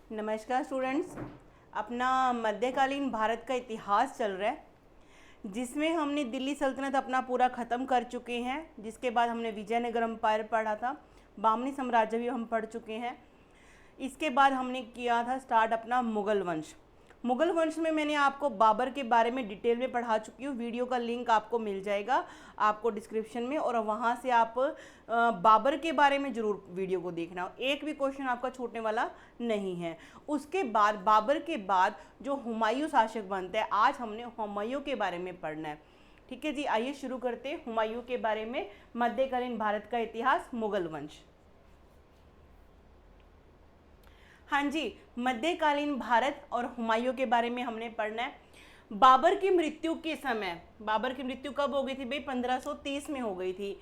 नमस्कार स्टूडेंट्स। अपना मध्यकालीन भारत का इतिहास चल रहा है, जिसमें हमने दिल्ली सल्तनत अपना पूरा ख़त्म कर चुके हैं। जिसके बाद हमने विजयनगर एम्पायर पढ़ा था, बामनी साम्राज्य भी हम पढ़ चुके हैं। इसके बाद हमने किया था स्टार्ट अपना मुग़ल वंश। मुग़ल वंश में मैंने आपको बाबर के बारे में डिटेल में पढ़ा चुकी हूँ। वीडियो का लिंक आपको मिल जाएगा आपको डिस्क्रिप्शन में, और वहाँ से आप बाबर के बारे में ज़रूर वीडियो को देखना। एक भी क्वेश्चन आपका छूटने वाला नहीं है। उसके बाद बाबर के बाद जो हुमायूं शासक बनते हैं, आज हमने हुमायूं के बारे में पढ़ना है। ठीक है जी, आइए शुरू करते हैं हुमायूं के बारे में। मध्यकालीन भारत का इतिहास, मुग़ल वंश। हाँ जी, मध्यकालीन भारत और हुमायूं के बारे में हमने पढ़ना है। बाबर की मृत्यु के समय, बाबर की मृत्यु कब हो गई थी भाई? 1530 में हो गई थी।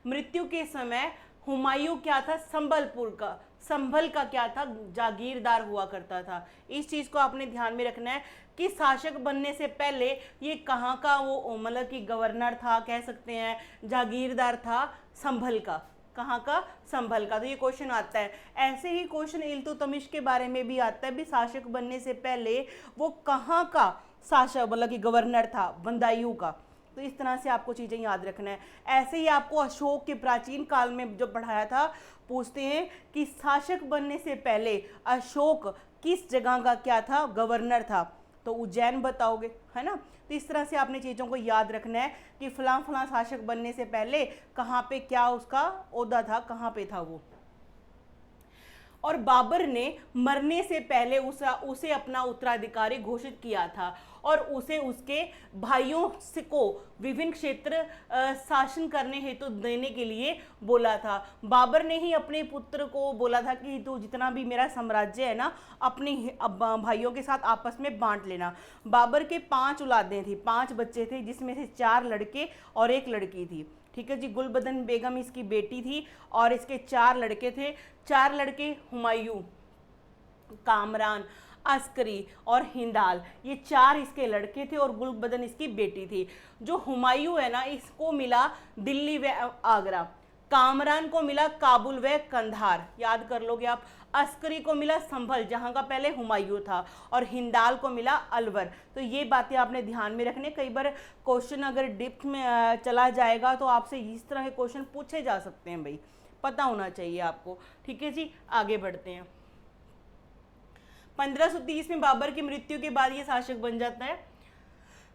मृत्यु के समय हुमायूं क्या था? संबलपुर का, संभल का क्या था? जागीरदार हुआ करता था। इस चीज़ को आपने ध्यान में रखना है कि शासक बनने से पहले ये कहाँ का वो मतलब कि गवर्नर था, कह सकते हैं जागीरदार था, संभल का। कहाँ का? संभल का। तो ये क्वेश्चन आता है। ऐसे ही क्वेश्चन इल्तुतमिश के बारे में भी आता है, भी शासक बनने से पहले वो कहाँ का शासक मतलब कि गवर्नर था, बंदायूं का। तो इस तरह से आपको चीज़ें याद रखना है। ऐसे ही आपको अशोक के प्राचीन काल में जो पढ़ाया था, पूछते हैं कि शासक बनने से पहले अशोक किस जगह का क्या था? गवर्नर था। तो उज्जैन बताओगे, है ना। तो इस तरह से आपने चीज़ों को याद रखना है कि फलां फलां शासक बनने से पहले कहाँ पे क्या उसका ओहदा था, कहाँ पे था वो। और बाबर ने मरने से पहले उसे अपना उत्तराधिकारी घोषित किया था, और उसे उसके भाइयों से को विभिन्न क्षेत्र शासन करने हेतु देने के लिए बोला था। बाबर ने ही अपने पुत्र को बोला था कि तू जितना भी मेरा साम्राज्य है ना, अपने भाइयों के साथ आपस में बांट लेना। बाबर के 5 औलादें थी, 5 बच्चे थे, जिसमें से 4 लड़के और 1 लड़की थी। ठीक है जी। गुलबदन बेगम इसकी बेटी थी, और इसके 4 लड़के थे। 4 लड़के हुमायूं, कामरान, अस्करी और हिंदाल, ये 4 इसके लड़के थे, और गुलबदन इसकी बेटी थी। जो हुमायूं है ना, इसको मिला दिल्ली व आगरा। कामरान को मिला काबुल व कंधार, याद कर लोगे आप। अस्करी को मिला संभल, जहां का पहले हुमायूं था, और हिंदाल को मिला अलवर। तो ये बातें आपने ध्यान में रखने। कई बार क्वेश्चन अगर डिप्थ में चला जाएगा तो आपसे इस तरह के क्वेश्चन पूछे जा सकते हैं भाई, पता होना चाहिए आपको। ठीक है जी, आगे बढ़ते हैं। 1530 में बाबर की मृत्यु के बाद ये शासक बन जाता है।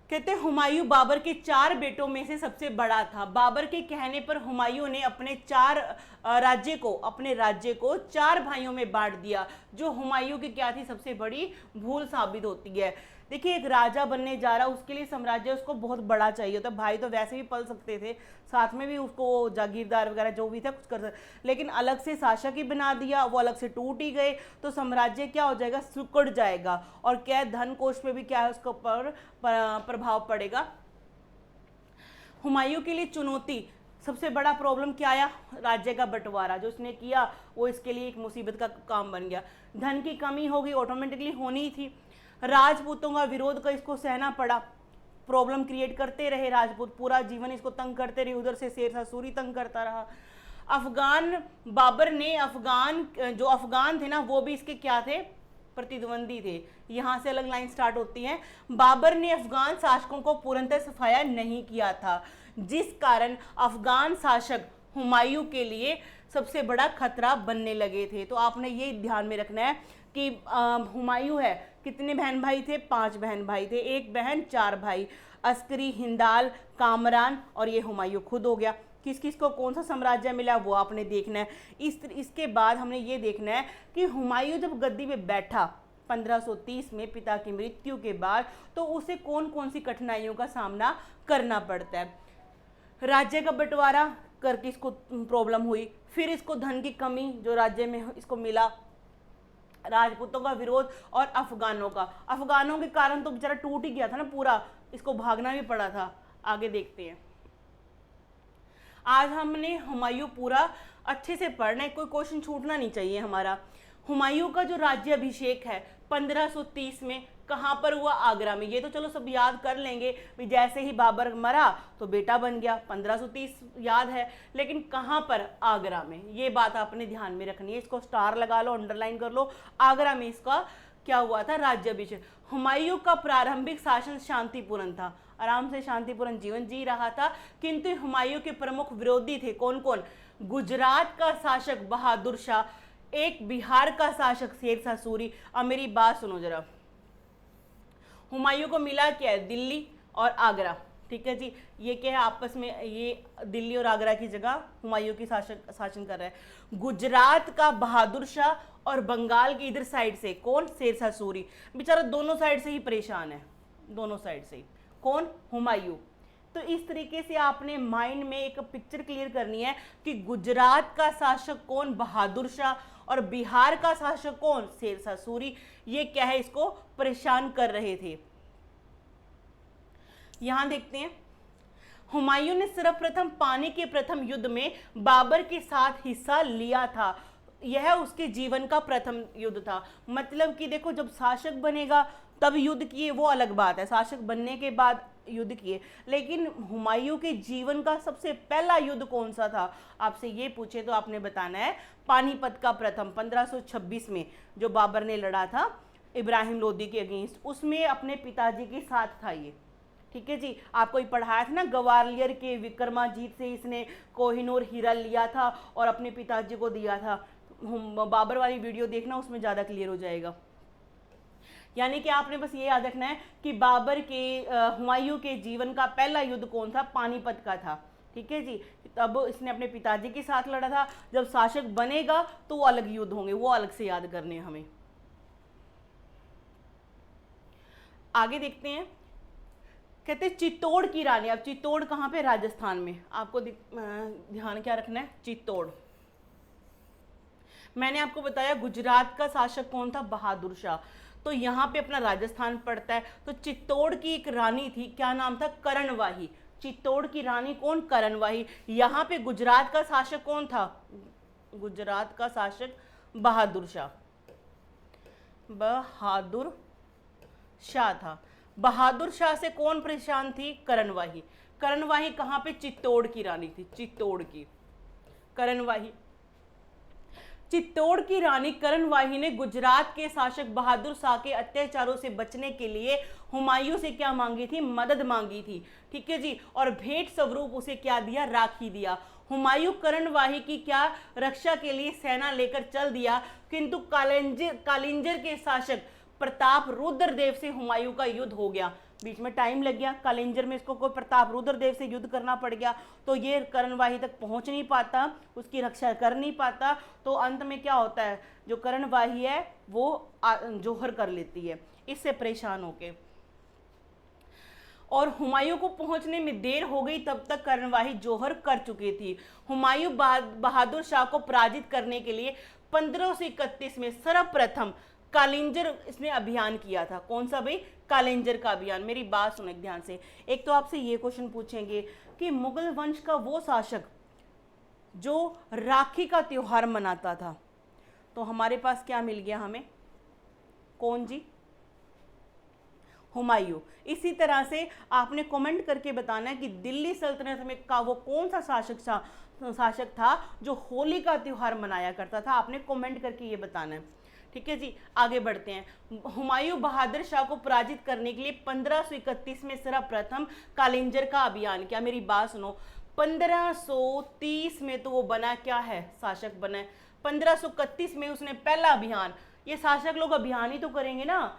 कहते हैं हुमायूं बाबर के 4 बेटों में से सबसे बड़ा था। बाबर के कहने पर हुमायूं ने अपने अपने राज्य को 4 भाइयों में बांट दिया, जो हुमायूं की क्या थी? सबसे बड़ी भूल साबित होती है। देखिए, एक राजा बनने जा रहा, उसके लिए साम्राज्य उसको बहुत बड़ा चाहिए होता। भाई तो वैसे भी पल सकते थे, साथ में भी उसको जागीरदार वगैरह जो भी था कुछ कर सकते, लेकिन अलग से शासक ही बना दिया, वो अलग से टूट ही गए, तो साम्राज्य क्या हो जाएगा? सिकुड़ जाएगा, और क्या धन कोष पे भी क्या है उसके ऊपर प्रभाव पड़ेगा। हुमायूं के लिए चुनौती, सबसे बड़ा प्रॉब्लम क्या आया? राज्य का बंटवारा जो उसने किया, वो इसके लिए एक मुसीबत का काम बन गया। धन की कमी होगी, ऑटोमेटिकली होनी ही थी। राजपूतों का विरोध का इसको सहना पड़ा, प्रॉब्लम क्रिएट करते रहे राजपूत, पूरा जीवन इसको तंग करते रहे। उधर से शेरशाह सूरी तंग करता रहा। अफगान, बाबर ने जो अफगान थे ना, वो भी इसके क्या थे? प्रतिद्वंदी थे। यहाँ से अलग लाइन स्टार्ट होती है। बाबर ने अफगान शासकों को पूर्णतः सफाया नहीं किया था, जिस कारण अफगान शासक हुमायूं के लिए सबसे बड़ा खतरा बनने लगे थे। तो आपने ये ध्यान में रखना है कि हुमायूं है, कितने बहन भाई थे? 5 बहन भाई थे, 1 बहन 4 भाई। अस्करी, हिंदाल, कामरान, और ये हुमायूं खुद हो गया। किस किस को कौन सा साम्राज्य मिला वो आपने देखना है। इसके बाद हमने ये देखना है कि हुमायूं जब गद्दी पे बैठा 1530 में पिता की मृत्यु के बाद, तो उसे कौन कौन सी कठिनाइयों का सामना करना पड़ता है। राज्य का बंटवारा करके इसको प्रॉब्लम हुई, फिर इसको धन की कमी जो राज्य में इसको मिला, राजपूतों का विरोध, और अफगानों के कारण तो बेचारा टूट ही गया था ना पूरा, इसको भागना भी पड़ा था। आगे देखते हैं। आज हमने हुमायूं पूरा अच्छे से पढ़ना है, कोई क्वेश्चन छूटना नहीं चाहिए हमारा। हुमायूं का जो राज्य अभिषेक है 1530 में कहाँ पर हुआ? आगरा में। ये तो चलो सब याद कर लेंगे भी, जैसे ही बाबर मरा तो बेटा बन गया, 1530 याद है, लेकिन कहाँ पर? आगरा में। ये बात आपने ध्यान में रखनी है, इसको स्टार लगा लो, अंडरलाइन कर लो। आगरा में इसका क्या हुआ था? राज्याभिषेक। हुमायूं का प्रारंभिक शासन शांतिपूर्ण था, आराम से शांतिपूर्ण जीवन जी रहा था, किंतु हुमायूं के प्रमुख विरोधी थे। कौन कौन? गुजरात का शासक बहादुर शाह, एक बिहार का शासक शेरशाह सूरी। अब मेरी बात सुनो जरा, हुमायूं को मिला क्या है? दिल्ली और आगरा, ठीक है जी। ये क्या है आपस में? ये दिल्ली और आगरा की जगह हुमायूं की शासन कर रहा है। गुजरात का बहादुर शाह और बंगाल की इधर साइड से कौन? शेरशाह सूरी। बेचारा दोनों साइड से ही परेशान है, दोनों साइड से ही। कौन? हुमायूं। तो इस तरीके से आपने माइंड में एक पिक्चर क्लियर करनी है कि गुजरात का शासक कौन? बहादुर शाह, और बिहार का शासक कौन? शेरशाह सूरी। ये क्या है? इसको परेशान कर रहे थे। यहां देखते हैं, हुमायूं ने सर्वप्रथम पानी के प्रथम युद्ध में बाबर के साथ हिस्सा लिया था। यह उसके जीवन का प्रथम युद्ध था। मतलब कि देखो, जब शासक बनेगा तब युद्ध किए वो अलग बात है, शासक बनने के बाद युद्ध किए। लेकिन हुमायूं के जीवन का सबसे पहला युद्ध कौन सा था? आपसे ये पूछे तो आपने बताना है पानीपत का प्रथम, 1526 में जो बाबर ने लड़ा था इब्राहिम लोदी के अगेंस्ट, उसमें अपने पिताजी के साथ था ये, ठीक है जी। आपको ये पढ़ाया था ना, ग्वालियर के विक्रमाजीत से इसने कोहिनूर हीरा लिया था और अपने पिताजी को दिया था। बाबर वाली वीडियो देखना, उसमें ज़्यादा क्लियर हो जाएगा। यानी कि आपने बस ये याद रखना है कि बाबर के हुमायूं के जीवन का पहला युद्ध कौन था? पानीपत का था, ठीक है जी। तब इसने अपने पिताजी के साथ लड़ा था। जब शासक बनेगा तो वो अलग युद्ध होंगे, वो अलग से याद करने हमें। आगे देखते हैं, कहते चित्तौड़ की रानी। अब चित्तौड़ कहाँ पे? राजस्थान में। आपको ध्यान क्या रखना है? चित्तौड़। मैंने आपको बताया गुजरात का शासक कौन था? बहादुर शाह। तो यहाँ पे अपना राजस्थान पड़ता है। तो चित्तौड़ की एक रानी थी, क्या नाम था? करणवाही। चित्तौड़ की रानी कौन? करणवाही। यहाँ पे गुजरात का शासक कौन था? गुजरात का शासक बहादुर शाह, बहादुर शाह था। बहादुर शाह से कौन परेशान थी? करणवाही। करणवाही कहाँ पे? चित्तौड़ की रानी थी, चित्तौड़ की करणवाही। चित्तौड़ की रानी करणवाही ने गुजरात के शासक बहादुर शाह के अत्याचारों से बचने के लिए हुमायूं से क्या मांगी थी? मदद मांगी थी, ठीक है जी। और भेंट स्वरूप उसे क्या दिया? राखी दिया। हुमायूं करणवाही की क्या रक्षा के लिए सेना लेकर चल दिया, किंतु कालिंजर के शासक प्रताप रुद्रदेव से हुमायूं का युद्ध हो गया। बीच में टाइम लग गया, कालिंजर में इसको कोई प्रताप रुद्रदेव से युद्ध करना पड़ गया, तो ये करणवाही तक पहुंच नहीं पाता, उसकी रक्षा कर नहीं पाता। तो अंत में क्या होता है? जो करणवाही है वो जौहर कर लेती है, इससे परेशान होके। और हुमायूं को पहुंचने में देर हो गई, तब तक करणवाही जौहर कर चुकी थी। हुमायूं बहादुर शाह को पराजित करने के लिए 1531 में सर्वप्रथम कालिंजर इसने अभियान किया था। कौन सा भाई? कालिंजर का अभियान। मेरी बात सुनो ध्यान से। एक तो आपसे ये क्वेश्चन पूछेंगे कि मुगल वंश का वो शासक जो राखी का त्योहार मनाता था, तो हमारे पास क्या मिल गया हमें? कौन जी? हुमायूं। इसी तरह से आपने कमेंट करके बताना है कि दिल्ली सल्तनत में का वो कौन सा शासक था जो होली का त्योहार मनाया करता था। आपने कमेंट करके ये बताना है, ठीक है जी। आगे बढ़ते हैं। हुमायूं बहादुर शाह को पराजित करने के लिए 1531 में सर्वप्रथम कालिंजर का अभियान किया। मेरी बात सुनो, 1530 में तो वो बना क्या है? शासक बना है। 1531 में उसने पहला अभियान, ये शासक लोग अभियान ही तो करेंगे ना।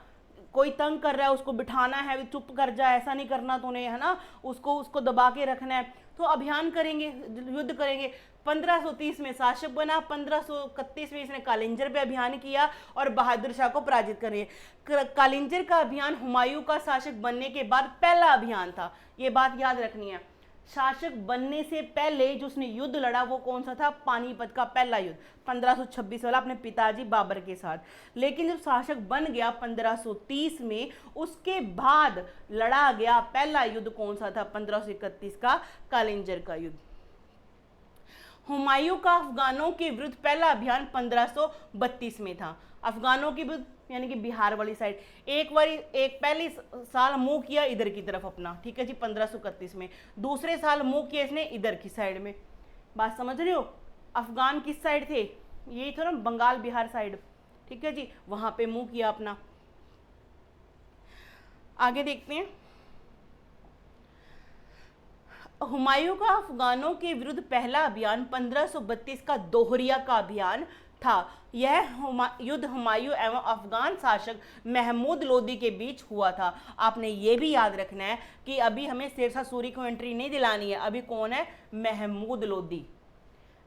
कोई तंग कर रहा है उसको बिठाना है, चुप कर जा, ऐसा नहीं करना तूने, है ना, उसको दबा के रखना है, तो अभियान करेंगे, युद्ध करेंगे। 1530 में शासक बना, 1531 में इसने कालिंजर पे अभियान किया और बहादुर शाह को पराजित कर कालिंजर का अभियान हुमायूं का शासक बनने के बाद पहला अभियान था। ये बात याद रखनी है। शासक बनने से पहले जो उसने युद्ध लड़ा वो कौन सा था? पानीपत का पहला युद्ध, 1526 वाला, अपने पिताजी बाबर के साथ। लेकिन जब शासक बन गया 1530 में, उसके बाद लड़ा गया पहला युद्ध कौन सा था? 1531 का कालिंजर का युद्ध। हुमायूं का अफगानों के विरुद्ध पहला अभियान 1532 में था। अफगानों के विरुद्ध यानी कि बिहार वाली साइड। एक पहले साल मुंह किया इधर की तरफ अपना, ठीक है जी, 1531 में। दूसरे साल मुंह किया इसने इधर की साइड में। बात समझ रहे हो? अफगान किस साइड थे? यही था ना, बंगाल बिहार साइड, ठीक है जी, वहां पे मुंह किया अपना। आगे देखते हैं। हुमायूं का अफगानों के विरुद्ध पहला अभियान 1532 का दोहरिया का अभियान था। यह युद्ध हुमायूं एवं अफगान शासक महमूद लोदी के बीच हुआ था। आपने ये भी याद रखना है कि अभी हमें शेरशाह सूरी को एंट्री नहीं दिलानी है। अभी कौन है? महमूद लोदी।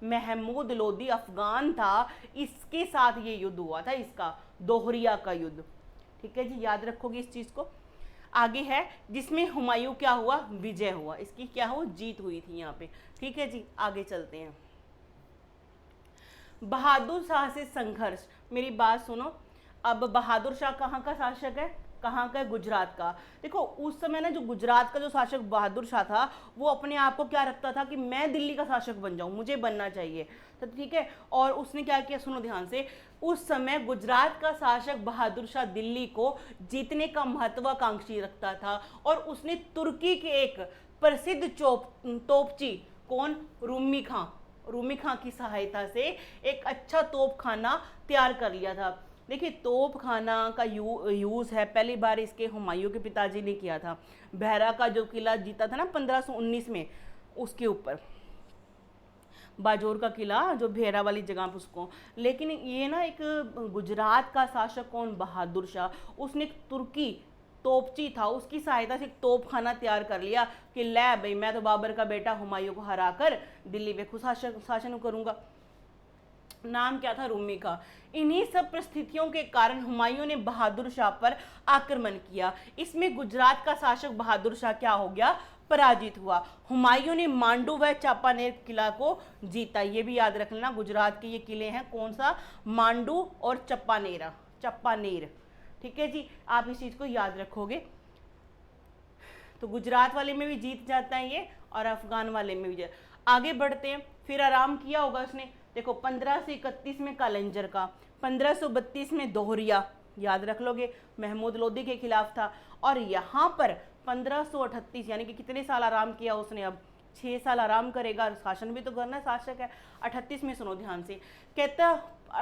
महमूद लोदी अफगान था, इसके साथ ये युद्ध हुआ था, इसका दोहरिया का युद्ध, ठीक है जी, याद रखोगे इस चीज को। आगे है जिसमें हुमायूं क्या हुआ? विजय हुआ, इसकी क्या हुआ? जीत हुई थी यहाँ पे, ठीक है जी। आगे चलते हैं। बहादुर शाह से संघर्ष। मेरी बात सुनो, अब बहादुर शाह कहाँ का शासक है? कहाँ का? गुजरात का। देखो उस समय ना जो गुजरात का जो शासक बहादुर शाह था, वो अपने आप को क्या रखता था कि मैं दिल्ली का शासक बन जाऊं, मुझे बनना चाहिए, तो ठीक है। और उसने क्या किया, सुनो ध्यान से। उस समय गुजरात का शासक बहादुर शाह दिल्ली को जीतने का महत्वाकांक्षी रखता था, और उसने तुर्की के एक प्रसिद्ध तोपची, कौन? रूमी खां की सहायता से एक अच्छा तोपखाना तैयार कर लिया था। देखिए तोपखाना का यूज़ है पहली बार इसके हुमायूं के पिताजी ने किया था। बहरा का जो किला जीता था ना 1519 में, उसके ऊपर बाजोर का किला जो भेरा वाली जगह पर, उसको। लेकिन ये ना एक गुजरात का शासक कौन? बहादुर शाह, उसने एक तुर्की तोपची था, उसकी सहायता से एक तोपखाना तैयार कर लिया कि ले भाई मैं तो बाबर का बेटा हुमायूं को हराकर दिल्ली पे खुद शासन करूंगा। नाम क्या था? रूमी का। इन्हीं सब परिस्थितियों के कारण हुमायूं ने बहादुर शाह पर आक्रमण किया। इसमें गुजरात का शासक बहादुर शाह क्या हो गया? पराजित हुआ। हुमायूं ने मांडू व चापानेर किला को जीता। ये भी याद रख लेना, गुजरात के ये किले हैं, कौन सा? मांडू और चप्पानेर, ठीक है जी, आप इस चीज को याद रखोगे। तो गुजरात वाले में भी जीत जाता है ये, और अफगान वाले में भी। आगे बढ़ते हैं। फिर आराम किया होगा उसने, देखो 1531 में कालंजर का, 1532 में दोहरिया, याद रख लोगे, महमूद लोदी के खिलाफ था। और यहाँ पर 1538 यानी कि कितने साल आराम किया उसने? अब 6 साल आराम करेगा, शासन भी तो करना, शासक है। 38 में सुनो ध्यान से, कहता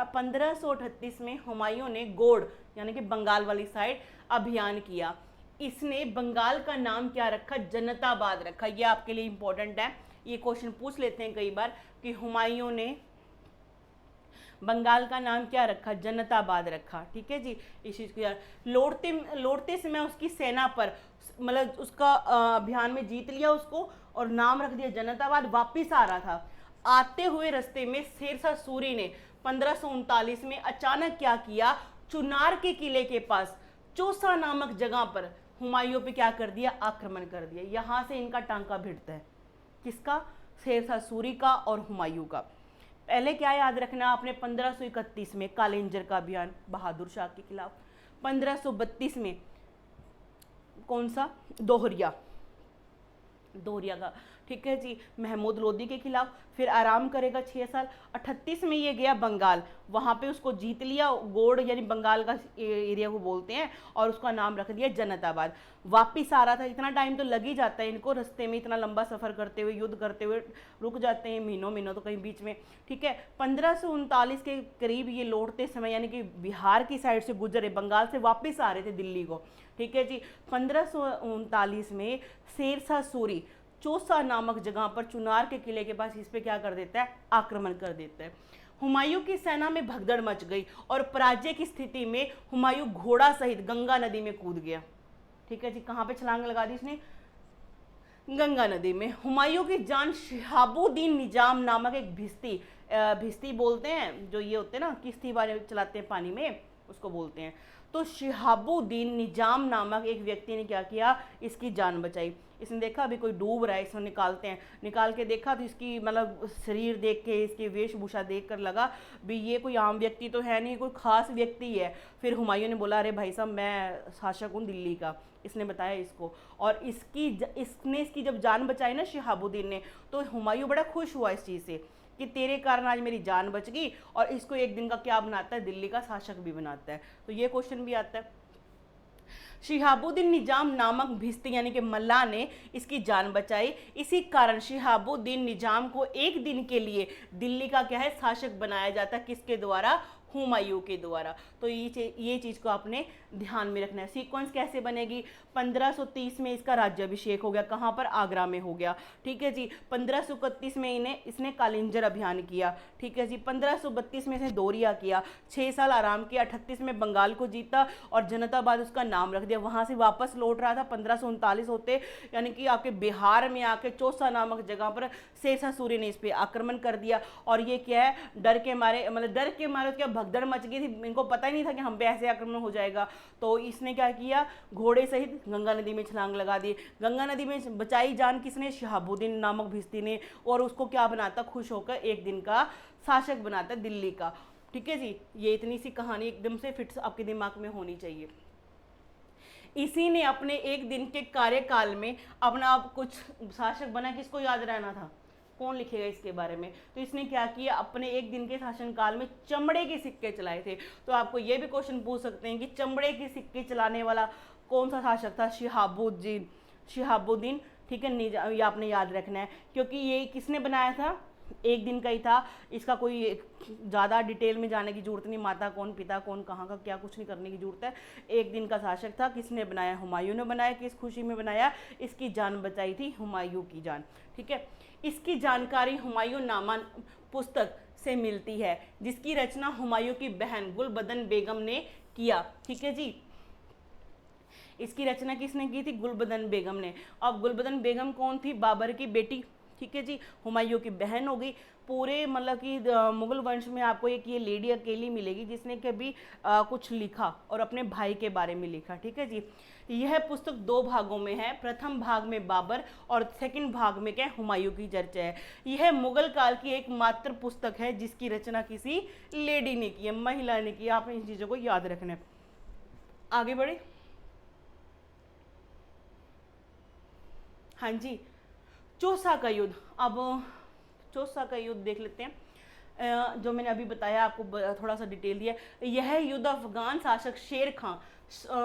1538 में हुमायूं ने गोड़ यानी कि बंगाल वाली साइड अभियान किया। इसने बंगाल का नाम क्या रखा? जनताबाद रखा। ये आपके लिए इंपॉर्टेंट है, ये क्वेश्चन पूछ लेते हैं कई बार कि हुमायूं ने बंगाल का नाम क्या रखा? जनताबाद रखा, ठीक है जी। इस चीज को यार, लौटते समय उसकी सेना पर, मतलब उसका अभियान में जीत लिया उसको और नाम रख दिया जनताबाद। वापिस आ रहा था, आते हुए रास्ते में शेरशाह सूरी ने 1539 में अचानक क्या किया? चुनार के किले के पास चौसा नामक जगह पर हुमायूं पे क्या कर दिया? आक्रमण कर दिया। यहां से इनका टांका भिड़ता है, किसका? शेरशाह सूरी का और हुमायूं का। पहले क्या याद रखना आपने? 1531 में कालेंजर का अभियान बहादुर शाह के खिलाफ, 1532 में कौन सा? दोहरिया का, ठीक है जी, महमूद लोदी के खिलाफ। फिर आराम करेगा 6 साल। 38 में ये गया बंगाल, वहां पे उसको जीत लिया, गोड़ यानी बंगाल का एरिया को बोलते हैं, और उसका नाम रख दिया जनताबाद। वापिस आ रहा था, इतना टाइम तो लग ही जाता है इनको, रास्ते में इतना लंबा सफर करते हुए, युद्ध करते हुए रुक जाते हैं महीनों तो कहीं बीच में, ठीक है। 1539 के करीब ये लौटते समय यानी कि बिहार की साइड से गुजरे, बंगाल से वापिस आ रहे थे दिल्ली को, ठीक है जी। 1539 में शेरशाह सूरी चौसा नामक जगह पर चुनार के किले के पास इस पे क्या कर देता है? आक्रमण कर देता है। हुमायूं की सेना में भगदड़ मच गई और पराजय की स्थिति में हुमायूं घोड़ा सहित गंगा नदी में कूद गया, ठीक है जी। कहां पे छलांग लगा दी इसने? गंगा नदी में। हुमायूं की जान शिहाबुद्दीन निजाम नामक एक भिस्ती बोलते हैं, जो ये होते हैं ना किश्ती वाले चलाते हैं पानी में, उसको बोलते हैं। तो शिहाबुद्दीन निजाम नामक एक व्यक्ति ने क्या किया? इसकी जान बचाई। इसने देखा अभी कोई डूब रहा है, इसको निकालते हैं, निकाल के देखा तो इसकी मतलब शरीर देख के, इसकी वेशभूषा देख कर लगा भी ये कोई आम व्यक्ति तो है नहीं, कोई खास व्यक्ति है। फिर हुमायूं ने बोला अरे भाई साहब मैं शासक हूँ दिल्ली का, इसने बताया इसको, और इसने इसकी जब जान बचाई ना शिहाबुद्दीन ने, तो हुमायूं बड़ा खुश हुआ इस चीज़ से कि तेरे कारण आज मेरी जान बच गई, और इसको एक दिन का क्या बनाता है, दिल्ली का शासक भी बनाता है। तो ये क्वेश्चन भी आता है। शिहाबुद्दीन निजाम नामक भिस्ती यानी कि मल्लाह ने इसकी जान बचाई। इसी कारण शिहाबुद्दीन निजाम को एक दिन के लिए दिल्ली का क्या है, शासक बनाया जाता है। किसके द्वारा, हुमायूं के द्वारा। तो ये चीज़ को आपने ध्यान में रखना है। सीक्वेंस कैसे बनेगी, 1530 में इसका राज्याभिषेक हो गया, कहाँ पर, आगरा में हो गया, ठीक है जी। 1531 में इसने कालिंजर अभियान किया, ठीक है जी। 1532 में इसने दौरिया किया, 6 साल आराम किया, 38 में बंगाल को जीता और जनताबाद उसका नाम रख दिया। वहाँ से वापस लौट रहा था 1539 होते, यानी कि आपके बिहार में आके चौसा नामक जगह पर शेरशाह सूरी ने इस पर आक्रमण कर दिया। और ये क्या है, डर के मारे, मतलब डर के मारे क्या भगदड़ मच गई थी, इनको पता ही नहीं था कि हम पे ऐसे आक्रमण हो जाएगा। तो इसने क्या किया, घोड़े सहित गंगा नदी में छलांग लगा दी। गंगा नदी में बचाई जान किसने, शिहाबुद्दीन नामक भिस्ती ने, और उसको क्या बनाता, खुश होकर एक दिन का शासक बनाता दिल्ली का, ठीक है जी। ये इतनी सी कहानी एकदम से फिट आपके दिमाग में होनी चाहिए। इसी ने अपने एक दिन के कार्यकाल में अपना कुछ शासक बना, किसको याद रहना था, कौन लिखेगा इसके बारे में। तो इसने क्या किया, अपने एक दिन के शासनकाल में चमड़े के सिक्के चलाए थे। तो आपको ये भी क्वेश्चन पूछ सकते हैं कि चमड़े के सिक्के चलाने वाला कौन सा शासक था, शिहाबुद्दीन, ठीक है। ये आपने याद रखना है, क्योंकि ये किसने बनाया था, एक दिन का ही था। इसका कोई ज़्यादा डिटेल में जाने की जरूरत नहीं, माता कौन, पिता कौन, कहाँ का क्या, कुछ नहीं करने की जरूरत है। एक दिन का शासक था, किसने बनाया, हुमायूं ने बनाया। किस खुशी में बनाया, इसकी जान बचाई थी, हुमायूं की जान, ठीक है। इसकी जानकारी हुमायूं नामा पुस्तक से मिलती है, जिसकी रचना हुमायूं की बहन गुलबदन बेगम ने किया, ठीक है जी। इसकी रचना किसने की थी, गुलबदन बेगम ने। अब गुलबदन बेगम कौन थी, बाबर की बेटी, ठीक है जी, हुमायूं की बहन हो गई। पूरे मतलब कि मुगल वंश में आपको एक ये लेडी अकेली मिलेगी जिसने कभी कुछ लिखा और अपने भाई के बारे में लिखा, ठीक है जी। यह पुस्तक 2 भागों में है, प्रथम भाग में बाबर और सेकंड भाग में क्या, हुमायूं की चर्चा है। यह मुगल काल की एकमात्र पुस्तक है जिसकी रचना किसी लेडी ने की है, महिला ने की। आपने इन चीज़ों को याद रखना है। आगे बढ़े, हाँ जी, चौसा का युद्ध। अब चौसा का युद्ध देख लेते हैं। जो मैंने अभी बताया आपको थोड़ा सा डिटेल दिया। यह युद्ध अफगान शासक शेर खां,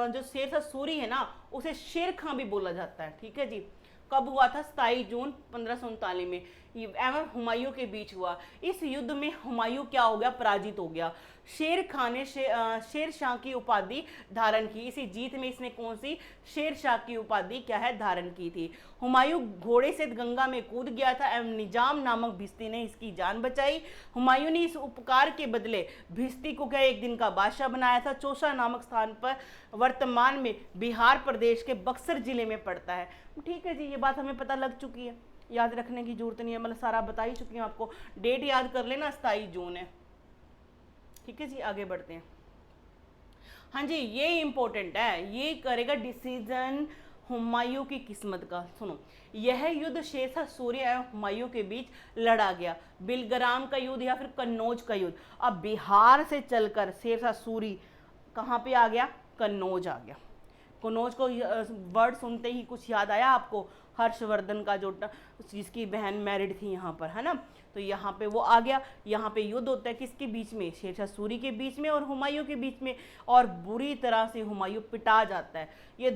जो शेरशाह सूरी है ना, उसे शेर खां भी बोला जाता है, ठीक है जी। कब हुआ था, 27 जून 1539 में, एवं हुमायूं के बीच हुआ। इस युद्ध में हुमायूं क्या हो गया, पराजित हो गया। शेर खां ने शेर शाह की उपाधि धारण की। इसी जीत में इसने कौन सी, शेर शाह की उपाधि क्या है, धारण की थी। हुमायूं घोड़े से गंगा में कूद गया था एवं निजाम नामक भिस्ती ने इसकी जान बचाई। हुमायूं ने इस उपकार के बदले भिस्ती को क्या एक दिन का बादशाह बनाया था। चौसा नामक स्थान पर वर्तमान में बिहार प्रदेश के बक्सर जिले में पड़ता है, ठीक है जी। ये बात हमें पता लग चुकी है, याद रखने की जरूरत नहीं है, मतलब सारा बता ही चुकी हूँ आपको। डेट याद कर लेना, 27 जून है, ठीक है जी। आगे बढ़ते हैं। हाँ जी, ये इंपॉर्टेंट है, ये करेगा डिसीजन हुमायूं की किस्मत का। सुनो, यह युद्ध शेरशाह सूरी एवं हुमायूं के बीच लड़ा गया। बिलग्राम का युद्ध या फिर कन्नौज का युद्ध। अब बिहार से चलकर शेरशाह सूरी कहाँ पे आ गया, कन्नौज आ गया। कन्नौज को वर्ड सुनते ही कुछ याद आया आपको, हर्षवर्धन का जो जिसकी बहन मैरिड थी यहाँ पर, है ना। तो यहाँ पे वो आ गया। यहाँ पे युद्ध होता है किसके बीच में, शेरशाह सूरी के बीच में और हुमायूं के बीच में, और बुरी तरह से हुमायूं पिटा जाता है। ये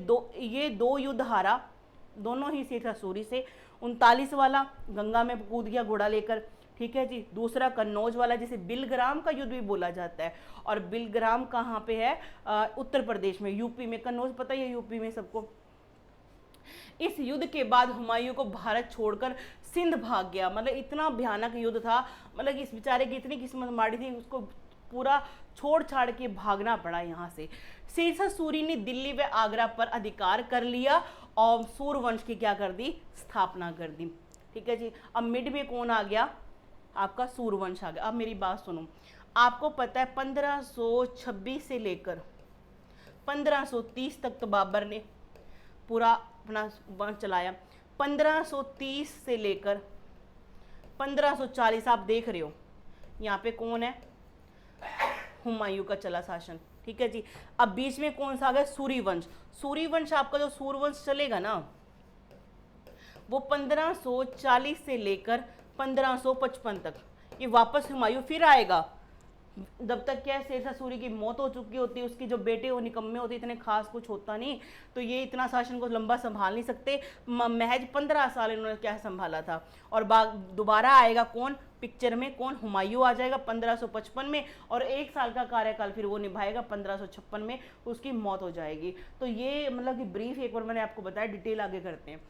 दो युद्ध हारा, दोनों ही शेरशाह सूरी से। 39 वाला गंगा में कूद गया घोड़ा लेकर, ठीक है जी। दूसरा कन्नौज वाला जिसे बिलग्राम का युद्ध भी बोला जाता है, और बिलग्राम कहाँ पे है, उत्तर प्रदेश में, यूपी में। कन्नौज पता ही है यूपी में सबको। इस युद्ध के बाद हुमायूं को भारत छोड़कर सिंध भाग गया। मतलब इतना भयानक युद्ध था, मतलब इस बेचारे की इतनी किस्मत मारी थी, उसको पूरा छोड़ छाड़ के भागना पड़ा यहाँ से। शेरशाह सूरी ने दिल्ली व आगरा पर अधिकार कर लिया और सूरवंश की क्या कर दी, स्थापना कर दी, ठीक है जी। अब मिड में कौन आ गया, आपका सूरवंश आ गया। अब मेरी बात सुनो, आपको पता है 1526 से लेकर 1530 तक तो बाबर ने पूरा अपना वंश चलाया। 1530 से लेकर 1540 आप देख रहे हो, यहाँ पे कौन है, हुमायूं का चला शासन, ठीक है जी। अब बीच में कौन सा आ गया, सूरीवंश। सूरीवंश आपका जो सूरवंश चलेगा ना, वो 1540 से लेकर 1555 तक, ये वापस हुमायूं फिर आएगा। जब तक क्या शेरशाह सूरी की मौत हो चुकी होती है, उसके जो बेटे वो निकम्मे होते, इतने खास कुछ होता नहीं, तो ये इतना शासन को लंबा संभाल नहीं सकते। महज 15 साल इन्होंने क्या संभाला था। और दोबारा आएगा कौन पिक्चर में, कौन, हुमायूं आ जाएगा 1555 में, और 1 साल का कार्यकाल फिर वो निभाएगा, 1556 में उसकी मौत हो जाएगी। तो ये मतलब कि ब्रीफ एक बार मैंने आपको बताया, डिटेल आगे करते हैं,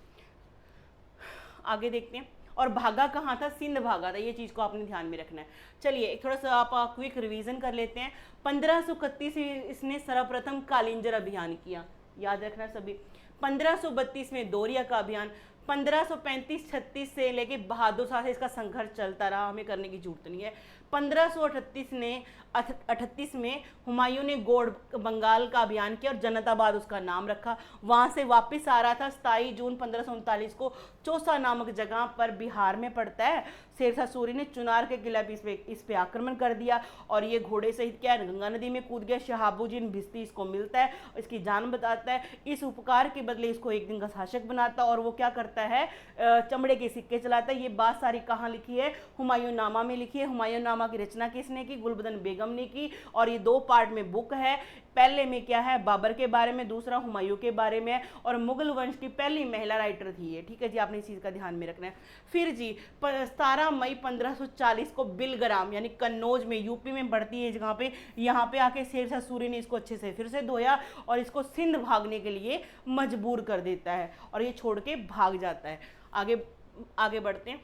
आगे देखते हैं। और भागा कहाँ था, सिंध भागा था, ये चीज़ को आपने ध्यान में रखना है। चलिए थोड़ा सा आप क्विक रिवीजन कर लेते हैं। 1531 में इसने सर्वप्रथम कालिंजर अभियान किया, याद रखना सभी। 1532 में दोरिया का अभियान, 1535-36 से लेके बहादुर शाह से इसका संघर्ष चलता रहा, हमें करने की जरूरत नहीं है। 1538 में हुमायूं ने गोड़ बंगाल का अभियान किया और जनताबाद उसका नाम रखा। वहां से वापस आ रहा था 27 जून 1539 को चौसा नामक जगह पर, बिहार में पड़ता है। शेरशाह सूरी ने चुनार के किला पे इस पे आक्रमण कर दिया और ये घोड़े सहित क्या गंगा नदी में कूद गया। शहाबुद्दीन भिस्ती इसको मिलता है, इसकी जान बताता है, इस उपकार के बदले इसको एक दिन का शासक बनाता और वो क्या करता है, चमड़े के सिक्के चलाता है। ये बात सारी कहाँ लिखी है, हुमायूं नामा में लिखी है। हुमायूं नामा की रचना किसने की, गुलबदन बेगम ने की, और ये 2 पार्ट में बुक है। पहले में क्या है, बाबर के बारे में, दूसरा हुमायूं के बारे में, और मुगल वंश की पहली महिला राइटर थी ये, ठीक है जी, आपने इस चीज का ध्यान में रखना है। फिर जी 17 मई 1540 को बिलग्राम यानी कन्नौज में, यूपी में बढ़ती है जगह पे, यहाँ पे आके शेरशाह सूरी ने इसको अच्छे से फिर से धोया और इसको सिंध भागने के लिए मजबूर कर देता है और ये छोड़ के भाग जाता है। आगे बढ़ते हैं,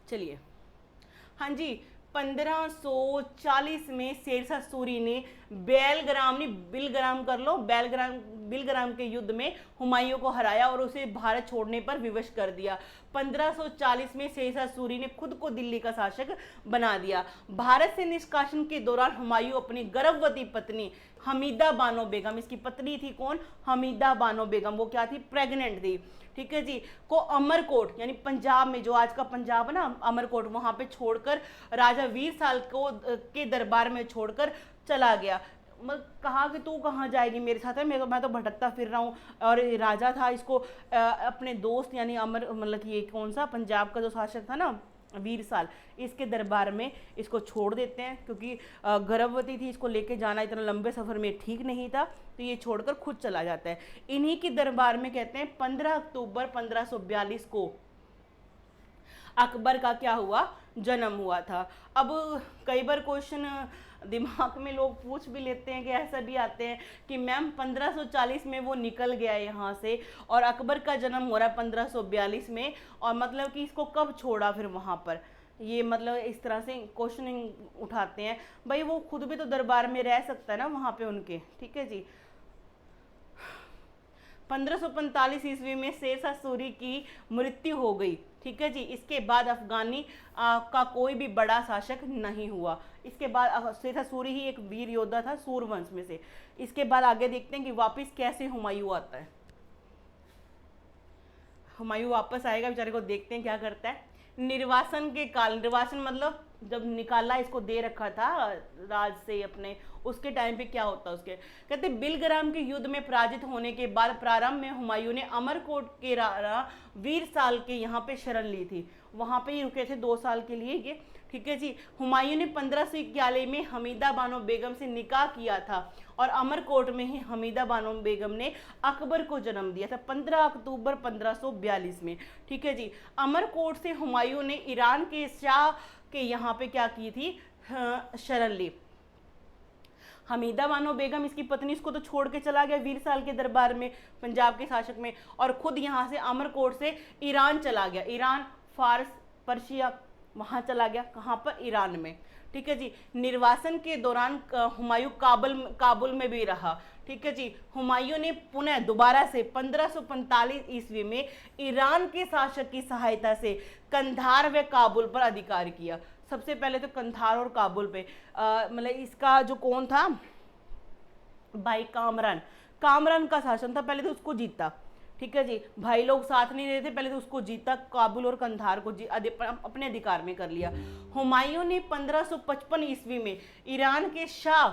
चलिए। हाँ जी, 1540 में शेरशाह सूरी ने बिलग्राम कर लो, बिलग्राम के युद्ध में हुमायूं को हराया और उसे भारत छोड़ने पर विवश कर दिया। 1540 में शेरशाह सूरी ने खुद को दिल्ली का शासक बना दिया। भारत से निष्कासन के दौरान हुमायूं अपनी गर्भवती पत्नी हमीदा बानो बेगम, इसकी पत्नी थी कौन, हमीदा बानो बेगम, वो क्या थी, प्रेग्नेंट थी, ठीक है जी, को अमरकोट यानी पंजाब में, जो आज का पंजाब है ना, अमरकोट, वहां पे छोड़कर राजा वीर साल को के दरबार में छोड़कर चला गया। कहा कि तू कहाँ जाएगी मेरे साथ है, मैं तो भटकता फिर रहा हूँ। और राजा था, इसको अपने दोस्त यानी मतलब कि ये कौन सा, पंजाब का जो शासक था ना वीर साल, इसके दरबार में इसको छोड़ देते हैं, क्योंकि गर्भवती थी, इसको लेके जाना इतना लंबे सफ़र में ठीक नहीं था, तो ये छोड़कर खुद चला जाता है। इन्हीं के दरबार में कहते हैं 15 अक्टूबर 1542 को अकबर का क्या हुआ, जन्म हुआ था। अब कई बार क्वेश्चन दिमाग में लोग पूछ भी लेते हैं कि ऐसा भी आते हैं कि मैम 1540 में वो निकल गया यहाँ से और अकबर का जन्म हो रहा है 1542 में, और मतलब कि इसको कब छोड़ा फिर वहाँ पर, ये मतलब इस तरह से क्वेश्चनिंग उठाते हैं। भाई वो खुद भी तो दरबार में रह सकता है ना वहाँ पे उनके, ठीक है जी। 1545 ईस्वी में शेरशाह सूरी की मृत्यु हो गई, ठीक है जी। इसके बाद अफगानी का कोई भी बड़ा शासक नहीं हुआ। इसके बाद शेरशाह सूरी ही एक वीर योद्धा था सूरवंश में से। इसके बाद आगे देखते हैं कि वापस कैसे हुमायूं आता है। हुमायूं वापस आएगा बेचारे को, देखते हैं क्या करता है। निर्वासन के काल, निर्वासन मतलब जब निकाला इसको दे रखा था राज से अपने, उसके टाइम पे क्या होता है उसके, कहते बिलग्राम के युद्ध में पराजित होने के बाद प्रारंभ में हुमायूं ने अमरकोट के राणा वीर साल के यहाँ पे शरण ली थी, वहां पे ही रुके थे 2 साल के लिए ये, ठीक है जी। हुमायूं ने 1591 में हमीदा बानो बेगम से निकाह किया था और अमरकोट में ही हमीदा बानो बेगम ने अकबर को जन्म दिया था 15 अक्टूबर 1542 में, ठीक है जी। अमरकोट से हुमायूं ने ईरान के शाह के यहाँ पे क्या की थी, शरण ली। हमीदा बानो बेगम इसकी पत्नी, इसको तो छोड़ के चला गया वीर साल के दरबार में, पंजाब के शासक में, और खुद यहाँ से अमरकोट से ईरान चला गया, ईरान, फारस, पर्शिया, वहां चला गया, कहाँ पर, ईरान में, ठीक है जी। निर्वासन के दौरान हुमायूं काबुल में भी रहा, ठीक है जी। हुमायूं ने पुनः दोबारा से 1545 ईस्वी में ईरान के शासक की सहायता से कंधार व काबुल पर अधिकार किया। सबसे पहले तो कंधार और काबुल पे मतलब इसका जो कौन था, भाई कामरान का शासन था, पहले तो उसको जीता, ठीक है जी। भाई लोग साथ नहीं रहे थे, पहले तो उसको जीता, काबुल और कंधार को अपने अधिकार में कर लिया। हुमायूं ने 1555 ईस्वी में ईरान के शाह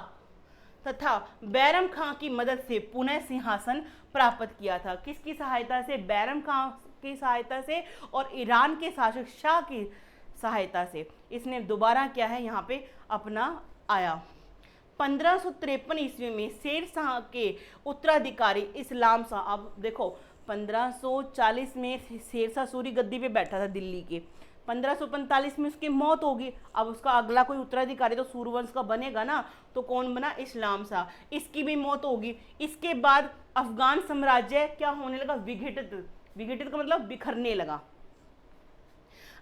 तथा बैरम खां की मदद से पुनः सिंहासन प्राप्त किया था। किसकी सहायता से, बैरम खां की सहायता से और ईरान के शासक शाह की सहायता से इसने दोबारा क्या है यहाँ पे अपना आया। 1553 ईस्वी में शेर शाह के उत्तराधिकारी इस्लाम शाह, अब देखो 1540 में शेर शाह सूरी गद्दी पे बैठा था दिल्ली के, 1545 में उसकी मौत होगी। अब उसका अगला कोई उत्तराधिकारी तो सूरवंश का बनेगा ना, तो कौन बना? इस्लाम शाह, इसकी भी मौत होगी। इसके बाद अफगान साम्राज्य क्या होने लगा? विघटित। विघटित का मतलब बिखरने लगा।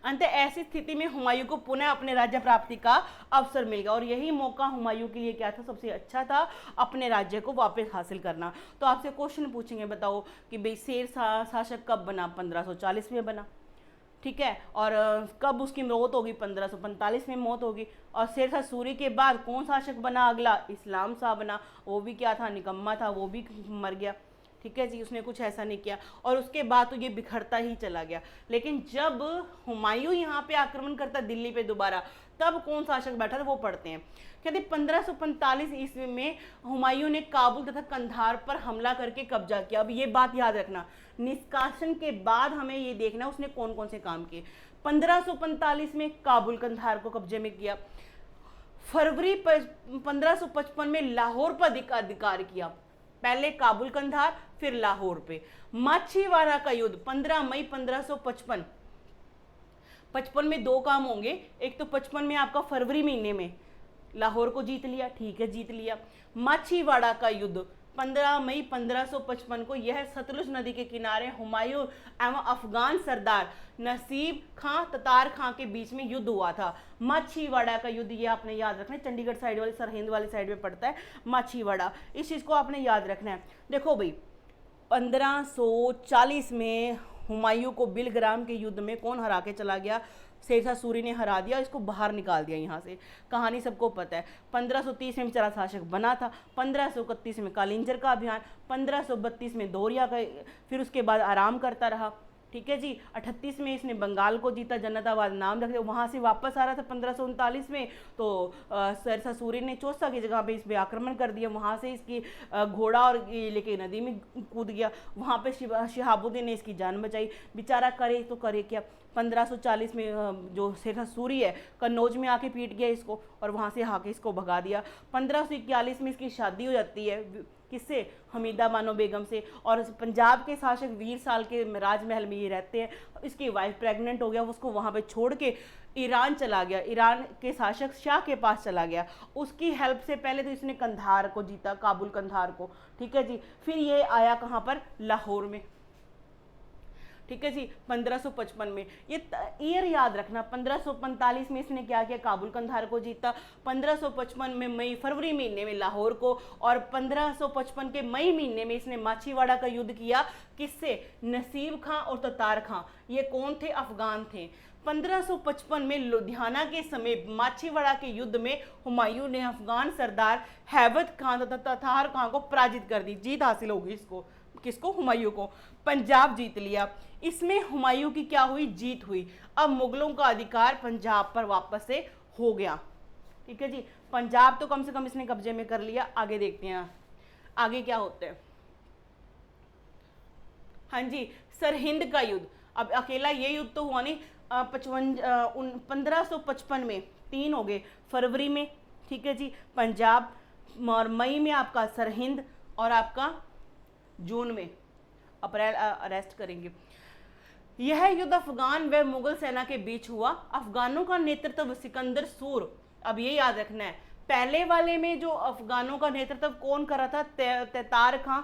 अंत ऐसी स्थिति में हुमायूं को पुनः अपने राज्य प्राप्ति का अवसर मिल गया, और यही मौका हुमायूं के लिए क्या था? सबसे अच्छा था, अपने राज्य को वापस हासिल करना। तो आपसे क्वेश्चन पूछेंगे, बताओ कि भाई शेर शासक कब बना? 1540 में बना, ठीक है। और कब उसकी मौत होगी? 1545 में मौत होगी। और शेर शाह सूरी के बाद कौन शासक बना अगला? इस्लाम शाह बना। वो भी क्या था? निकम्मा था, वो भी मर गया, ठीक है जी, उसने कुछ ऐसा नहीं किया। और उसके बाद तो ये बिखरता ही चला गया। लेकिन जब हुमायूं यहाँ पे आक्रमण करता दिल्ली पे दोबारा, तब कौन शासक बैठा था वो पढ़ते हैं। कहते 1545 ईस्वी में हुमायूं ने काबुल तथा कंधार पर हमला करके कब्जा किया। अब ये बात याद रखना, निष्कासन के बाद हमें ये देखना उसने कौन कौन से काम किए। 1545 में काबुल कंधार को कब्जे में किया। फरवरी 1555 में लाहौर पर अधिकार किया। पहले काबुल कंधार, फिर लाहौर पे। माछीवाड़ा का युद्ध 15 मई 1555। 55 में दो काम होंगे, एक तो 55 में आपका फरवरी महीने में लाहौर को जीत लिया, ठीक है, जीत लिया। माछीवाड़ा का युद्ध 15 मई 1555 को, यह सतलुज नदी के किनारे हुमायूं एवं अफगान सरदार नसीब खां ततार खां के बीच में युद्ध हुआ था। माछीवाड़ा का युद्ध, ये आपने याद रखना है, चंडीगढ़ साइड वाले, सरहिंद वाली साइड में पड़ता है माछीवाड़ा, इस चीज़ को आपने याद रखना है। देखो भाई 1540 में हुमायूं को बिलग्राम के युद्ध में कौन हरा के चला गया? शेर शाह सूरी ने हरा दिया, इसको बाहर निकाल दिया यहाँ से। कहानी सबको पता है। 1530 में बेचारा शासक बना था, 1531 में कालिंजर का अभियान, 1532 में दौरिया का, फिर उसके बाद आराम करता रहा, ठीक है जी। 38 में इसने बंगाल को जीता, जनताबाद नाम रख दिया। वहाँ से वापस आ रहा था 1539 में, तो शेर शाह सूरी ने चौसा की जगह पे इस पे आक्रमण कर दिया। वहाँ से इसकी घोड़ा और लेके नदी में कूद गया, वहाँ पे शिहाबुद्दीन ने इसकी जान बचाई। बेचारा करे तो करे क्या। 1540 में जो शेर शाह सूरी है कन्नौज में आके पीट गया इसको, और वहाँ से आके इसको भगा दिया। 1541 में इसकी शादी हो जाती है, किससे? हमीदा बानो बेगम से। और पंजाब के शासक वीर साल के राजमहल में ये रहते हैं। इसकी वाइफ प्रेग्नेंट हो गया, उसको वहाँ पे छोड़ के ईरान चला गया, ईरान के शासक शाह के पास चला गया। उसकी हेल्प से पहले तो इसने कंधार को जीता, काबुल कंधार को, ठीक है जी। फिर ये आया कहाँ पर? लाहौर में, ठीक है जी। 1555 में, ये ईयर याद रखना, 1545 में इसने क्या किया? काबुल कंधार को जीता। 1555 में फरवरी महीने में लाहौर को, और 1555 के मई महीने में इसने माछीवाड़ा का युद्ध किया। किससे? नसीब खां और ततार खां। ये कौन थे? अफगान थे। 1555 में लुधियाना के समीप माछीवाड़ा के युद्ध में हुमायूं ने अफगान सरदार हैबत खां तथा ततार खां को पराजित कर दी। जीत हासिल होगी इसको, किसको? हुमायूं को। पंजाब जीत लिया। इसमें हुमायूं की क्या हुई? जीत हुई। अब मुगलों का अधिकार पंजाब पर वापस से हो गया, ठीक है जी। पंजाब तो कम से कम इसने कब्जे में कर लिया। आगे देखते हैं आगे क्या होता है। हाँ जी, सरहिंद का युद्ध। अब अकेला ये युद्ध तो हुआ नहीं, 1555 में 3 हो गए, फरवरी में, ठीक है जी, पंजाब, और मई में आपका सरहिंद, और आपका जून में, अप्रैल अरेस्ट करेंगे। यह युद्ध अफगान व मुगल सेना के बीच हुआ। अफगानों का नेतृत्व सिकंदर सूर, अब ये याद रखना है, पहले वाले में जो अफगानों का नेतृत्व कौन कर रहा था? ततार खां,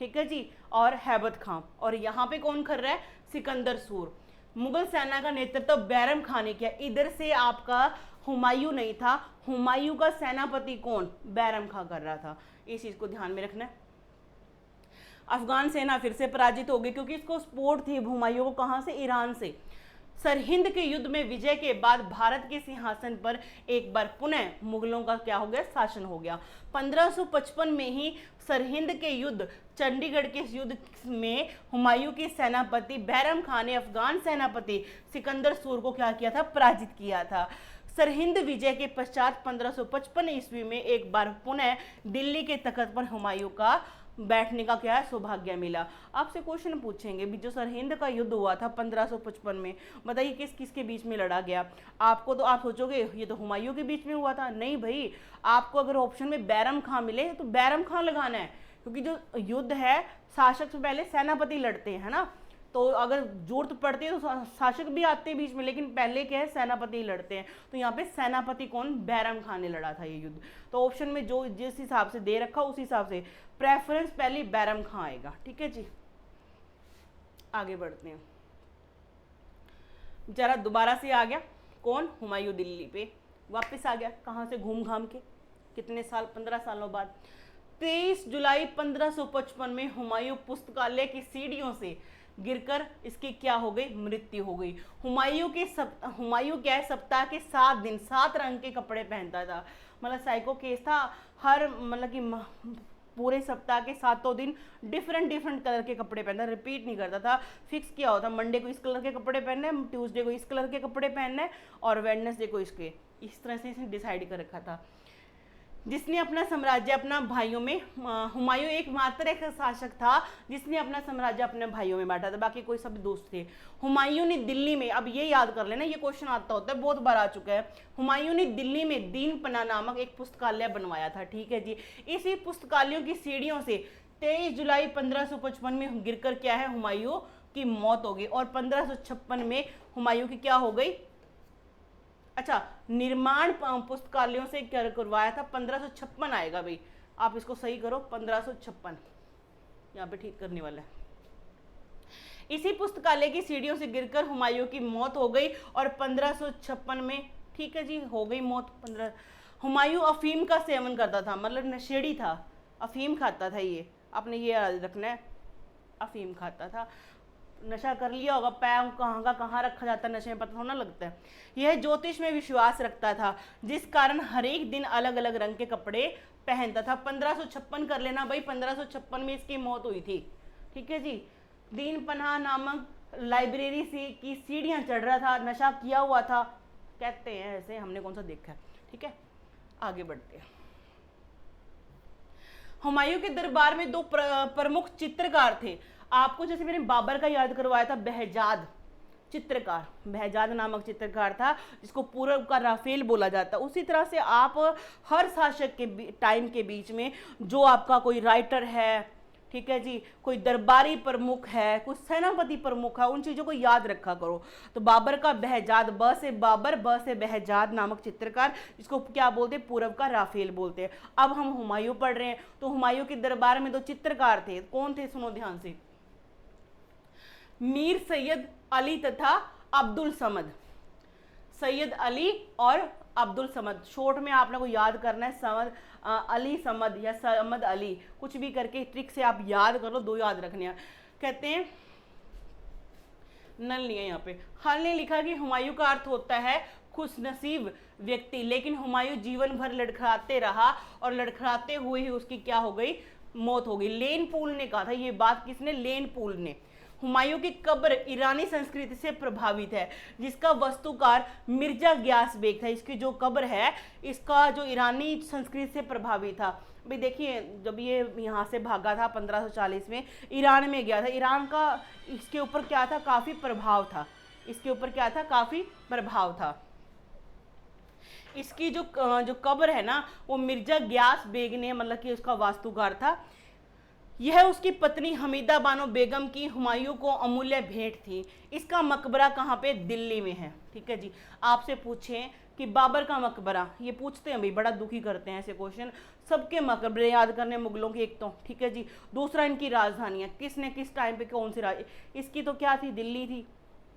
ठीक है जी, और हैबत खां। और यहाँ पे कौन कर रहा है? सिकंदर सूर। मुगल सेना का नेतृत्व बैरम खां ने किया। इधर से आपका हुमायूं नहीं था, हुमायूं का सेनापति कौन? बैरम खां कर रहा था। इस चीज को ध्यान में रखना है। अफगान सेना फिर से पराजित हो गई, क्योंकि इसको सपोर्ट थी हुमायूं को, कहां से? ईरान से। सरहिंद के युद्ध में विजय के बाद भारत के सिंहासन पर एक बार पुनः मुगलों का क्या हो गया? शासन हो गया। 1555 में ही सरहिंद के युद्ध, चंडीगढ़ के युद्ध में हुमायूं के सेनापति बैरम खान ने अफगान सेनापति सिकंदर सूर को क्या किया था? पराजित किया था। सरहिंद विजय के पश्चात 1555 ईस्वी में एक बार पुनः दिल्ली के तख्त पर हुमायूं का बैठने का क्या है सौभाग्य मिला। आपसे क्वेश्चन पूछेंगे भी जो सरहिंद का युद्ध हुआ था 1555 में, बताइए किस किस के बीच में लड़ा गया। आपको तो आप सोचोगे ये तो हुमायूं के बीच में हुआ था, नहीं भाई, आपको अगर ऑप्शन में बैरम खां मिले तो बैरम खां लगाना है, क्योंकि जो युद्ध है शासक से पहले सेनापति लड़ते हैं ना, तो अगर जरूरत पड़ती है तो शासक भी आते हैं बीच में, लेकिन पहले क्या है सेनापति लड़ते हैं, तो यहाँ पे सेनापति कौन, बैरम खान ने लड़ा था ये युद्ध। तो ऑप्शन में जो जिस हिसाब से दे रखा उस हिसाब से प्रेफरेंस पहले बैरम खान आएगा। ठीक है जी, आगे बढ़ते हैं। जरा दोबारा से आ गया कौन, हुमायूं दिल्ली पे वापस आ गया, कहाँ से घूम घाम के, कितने साल, 15 सालों बाद। 23 जुलाई 1555 में हुमायूं पुस्तकालय की सीढ़ियों से गिरकर इसकी क्या हो गई, मृत्यु हो गई। हुमायूं क्या है, सप्ताह के 7 दिन 7 रंग के कपड़े पहनता था, मतलब साइको केस था। हर मतलब कि पूरे सप्ताह के 7 दिन डिफरेंट कलर के कपड़े पहनता, रिपीट नहीं करता था, फिक्स किया होता, मंडे को इस कलर के कपड़े पहनने हैं, ट्यूसडे को इस कलर के कपड़े पहनने हैं, और वेडनेसडे को इसके, इस तरह से इसने डिसाइड कर रखा था। जिसने अपना साम्राज्य अपना भाइयों में, हुमायूं एकमात्र एक शासक था जिसने अपना साम्राज्य अपने भाइयों में बांटा था, बाकी कोई सब दोस्त थे। हुमायूं ने दिल्ली में, अब ये याद कर लेना, ये क्वेश्चन आता होता है, बहुत बार आ चुका है। हुमायूं ने दिल्ली में दीनपना नामक एक पुस्तकालय बनवाया था। ठीक है जी, इसी पुस्तकालयों की सीढ़ियों से 23 जुलाई 1555 में गिरकर क्या है, हुमायूं की मौत हो गई, और 1556 में हुमायूं की क्या हो गई, अच्छा, निर्माण पुस्तकालयों से क्या करवाया था, 1556 आएगा भाई, आप इसको सही करो, 1556 यहाँ पे ठीक करने वाला है। इसी पुस्तकालय की सीढ़ियों से गिरकर हुमायूं की मौत हो गई, और 1556 में, ठीक है जी, हो गई मौत। हुमायूं अफीम का सेवन करता था, मतलब नशेड़ी था, अफीम खाता था, ये आपने ये याद रखना है, अफीम खाता था। नशा कर लिया होगा, पैर कहाँ का कहाँ रखा जाता है, नशे में पता होना लगता है। यह ज्योतिष में विश्वास रखता था, जिस कारण हर एक दिन अलग अलग रंग के कपड़े पहनता था। 1556 कर लेना भाई, 1556 में इसकी मौत हुई थी। ठीक है जी, दीनपनाह नामक लाइब्रेरी से की सीढ़ियाँ चढ़ रहा था, नशा किया हुआ था, कहते हैं ऐसे, हमने कौन सा देखा है। ठीक है, आगे बढ़ते हैं। हुमायूं के दरबार में 2 प्रमुख चित्रकार थे। आपको जैसे मैंने बाबर का याद करवाया था, बेहजाद चित्रकार, बेहजाद नामक चित्रकार था, जिसको पूर्व का राफेल बोला जाता है। उसी तरह से आप हर शासक के टाइम के बीच में जो आपका कोई राइटर है, ठीक है जी, कोई दरबारी प्रमुख है, कोई सेनापति प्रमुख है, उन चीज़ों को याद रखा करो। तो बाबर का बेहजाद, ब से बाबर, ब से बेहजाद नामक चित्रकार, जिसको क्या बोलते हैं, पूर्व का राफेल बोलते हैं। अब हम हुमायूं पढ़ रहे हैं, तो हुमायूं के दरबार में 2 चित्रकार थे, कौन थे, सुनो ध्यान से, मीर सैयद अली तथा अब्दुल समद। सैयद अली और अब्दुल समद, शॉर्ट में आपने को याद करना है, समद अली समद या समद अली, कुछ भी करके ट्रिक से आप याद कर लो, 2 याद रखने हैं। कहते हैं, नल नहीं है यहाँ पे, हल ने लिखा कि हुमायूं का अर्थ होता है खुशनसीब व्यक्ति, लेकिन हुमायूं जीवन भर लड़खड़ाते रहा, और लड़खड़ाते हुए ही उसकी क्या हो गई, मौत हो गई। लेन पूल ने कहा था, ये बात किसने, लेन पूल ने। हुमायूं की कब्र ईरानी संस्कृति से प्रभावित है, जिसका वास्तुकार मिर्जा गियास बेग था। इसकी जो कब्र है, इसका जो ईरानी संस्कृति से प्रभावित था। भाई देखिए, जब ये यहाँ से भागा था 1540 में, ईरान में गया था, ईरान का इसके ऊपर क्या था, काफ़ी प्रभाव था, इसके ऊपर क्या था, काफ़ी प्रभाव था। इसकी जो कब्र है ना, वो मिर्जा गियास बेग ने, मतलब कि उसका वास्तुकार था। यह उसकी पत्नी हमीदा बानो बेगम की हुमायूं को अमूल्य भेंट थी। इसका मकबरा कहाँ पे, दिल्ली में है। ठीक है जी, आपसे पूछें कि बाबर का मकबरा, ये पूछते हैं भाई, बड़ा दुखी करते हैं ऐसे क्वेश्चन, सबके मकबरे याद करने, मुगलों की एक तो, ठीक है जी, दूसरा इनकी राजधानियाँ, किसने किस टाइम पे कौन सी इसकी तो क्या थी, दिल्ली थी,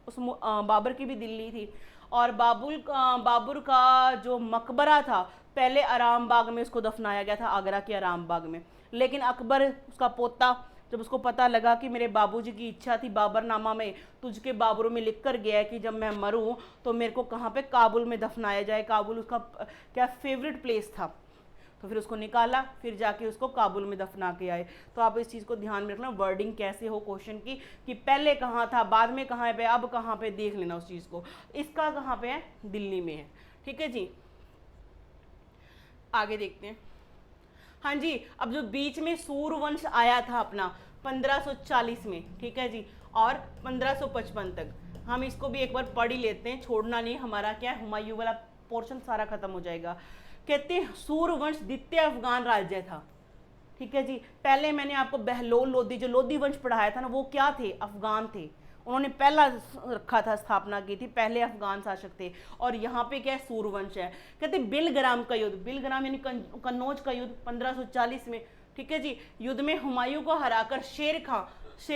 उस बाबर की भी दिल्ली थी। और बाबर का जो मकबरा था, पहले आराम बाग में उसको दफनाया गया था, आगरा के आराम बाग में। लेकिन अकबर, उसका पोता, जब उसको पता लगा कि मेरे बाबूजी की इच्छा थी बाबरनामा में, तुझके बाबरों में लिख कर गया है कि जब मैं मरूं तो मेरे को कहाँ पे, काबुल में दफनाया जाए, काबुल उसका क्या फेवरेट प्लेस था, तो फिर उसको निकाला, फिर जाके उसको काबुल में दफना के आए। तो आप इस चीज़ को ध्यान में रखना, वर्डिंग कैसे हो क्वेश्चन की, कि पहले कहाँ था, बाद में कहाँ पे, अब कहाँ पे, देख लेना उस चीज़ को। इसका कहाँ पे है, दिल्ली में है। ठीक है जी, आगे देखते हैं। हाँ जी, अब जो बीच में सूर्यवंश आया था अपना 1540 में, ठीक है जी, और 1555 तक, हम इसको भी एक बार पढ़ ही लेते हैं, छोड़ना नहीं, हमारा क्या है हुमायूं वाला पोर्शन सारा खत्म हो जाएगा। कहते हैं सूर्यवंश द्वितीय अफगान राज्य था, ठीक है जी। पहले मैंने आपको बहलोल लोदी, जो लोदी वंश पढ़ाया था ना, वो क्या थे, अफगान थे, उन्होंने पहला रखा था, स्थापना की थी, पहले अफगान शासक थे। और यहाँ पे क्या है, सूर्यवंश है। कहते बिलग्राम का युद्ध, बिलग्राम यानी कन्नौज का युद्ध 1540 में, ठीक है जी। युद्ध में हुमायूं को हराकर शेर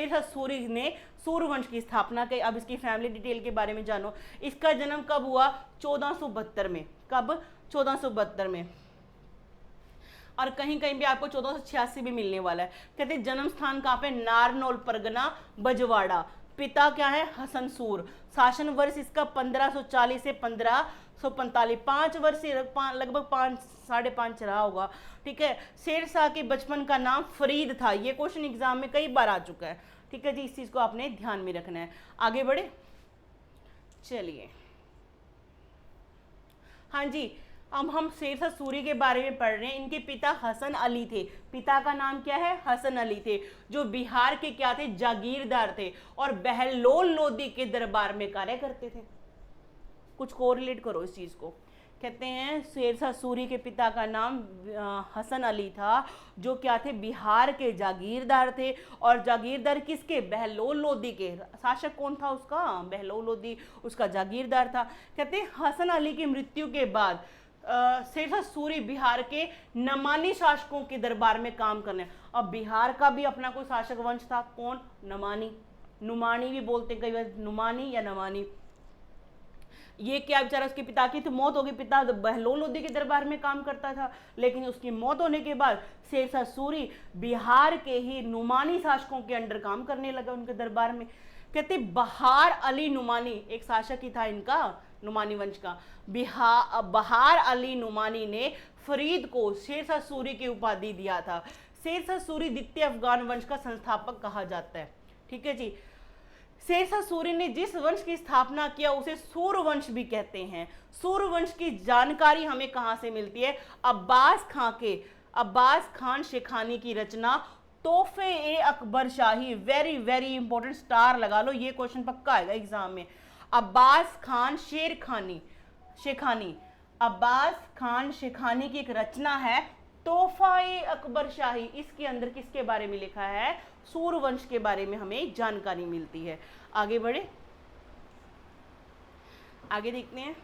शाह सूरी ने सूर्यवंश की स्थापना की। अब इसकी फैमिली डिटेल के बारे में जानो। इसका जन्म कब हुआ, 1472 में। कब, 1472 में। और कहीं कहीं भी आपको 1486 भी मिलने वाला है। कहते जन्म स्थान कहाँ पे, नारनौल परगना बजवाड़ा। पिता क्या है, हसन सूर। शासन वर्ष इसका 1540 से 1545, 5 वर्ष से लगभग 5.5 रहा होगा, ठीक है। शेरशाह के बचपन का नाम फरीद था। ये क्वेश्चन एग्जाम में कई बार आ चुका है, ठीक है जी। इस चीज को आपने ध्यान में रखना है। आगे बढ़े, चलिए। हाँ जी, अब हम शेरशाह सूरी के बारे में पढ़ रहे हैं। इनके पिता हसन अली थे। पिता का नाम क्या है, हसन अली थे, जो बिहार के क्या थे, जागीरदार थे और बहलोल लोदी के दरबार में कार्य करते थे। कुछ कोरिलेट करो इस चीज को। कहते हैं शेरशाह सूरी के पिता का नाम हसन अली था, जो क्या थे, बिहार के जागीरदार थे। और जागीरदार किसके, बहलोल लोदी के। शासक कौन था उसका, बहलोल लोदी, उसका जागीरदार था। कहते हैं हसन अली की मृत्यु के बाद शेरशाह सूरी बिहार के नमानी शासकों के दरबार में काम करने। अब बिहार का भी अपना कोई शासक वंश था, कौन, नमानी, नुमानी भी बोलते हैं कई बार, नुमानी या नमानी। ये क्या बेचारा, उसके पिता की तो मौत हो गई, पिता बहलोल लोदी के दरबार में काम करता था, लेकिन उसकी मौत होने के बाद शेरशाह सूरी बिहार के ही नुमानी शासकों के अंडर काम करने लगा, उनके दरबार में। कहते बहार अली नुमानी, एक शासक ही था इनका, नुमानी वंश का। बहार अली नुमानी ने फरीद को शेरशाह सूरी की उपाधि दिया था। शेरशाह सूरी द्वितीय अफगान वंश का संस्थापक कहा जाता है, ठीक है जी। शेरशाह सूरी ने जिस वंश की स्थापना किया उसे सूर्यवंश भी कहते हैं। सूर्यवंश की जानकारी हमें कहां से मिलती है, अब्बास खान शेखानी की रचना तोहफे ए अकबर शाही। वेरी वेरी इंपॉर्टेंट, स्टार लगा लो, ये क्वेश्चन पक्का आएगा एग्जाम में। अब्बास खान शेखानी, अब्बास खान शेखानी की एक रचना है तोहफा ए अकबर शाही। इसके अंदर किसके बारे में लिखा है, सूर्यवंश के बारे में हमें जानकारी मिलती है। आगे बढ़े, आगे देखते हैं।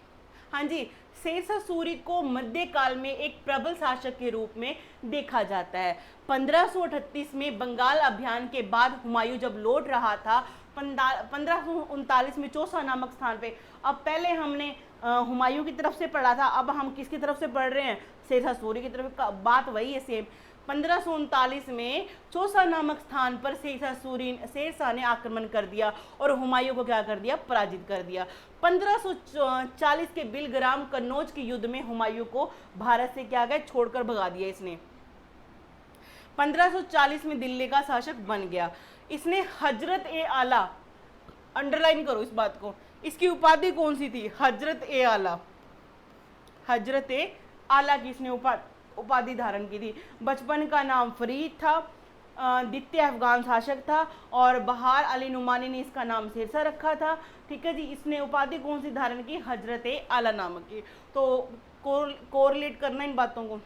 हाँ जी, शेरशाह सूरी को मध्यकाल में एक प्रबल शासक के रूप में देखा जाता है। 1538 में बंगाल अभियान के बाद हुमायूं जब लौट रहा था 1539 में चौसा नामक स्थान पे। अब पहले हमने हुमायूं की तरफ से पढ़ा था, अब हम किसकी तरफ से पढ़ रहे हैं, शेरशाह सूरी की तरफ। बात वही है सेम। 1539 में चौसा नामक स्थान पर शेरशाह ने आक्रमण कर दिया और हुमायूं को क्या कर दिया, पराजित कर दिया। 1540 के बिलग्राम कन्नौज के युद्ध में हुमायूं को भारत से क्या गया, छोड़कर भगा दिया इसने। 1540 में दिल्ली का शासक बन गया। इसने हजरत ए आला, अंडरलाइन करो इस बात को, इसकी उपाधि कौन सी थी, हजरत ए आला। हजरत ए आला की इसने उपाधि धारण की थी। बचपन का नाम फरीद था, द्वितीय अफगान शासक था और बहार अली नुमानी ने इसका नाम शेरशाह रखा था, ठीक है जी। इसने उपाधि कौन सी धारण की, हजरत ए आला नामक की। तो कोरिलेट करना इन बातों को।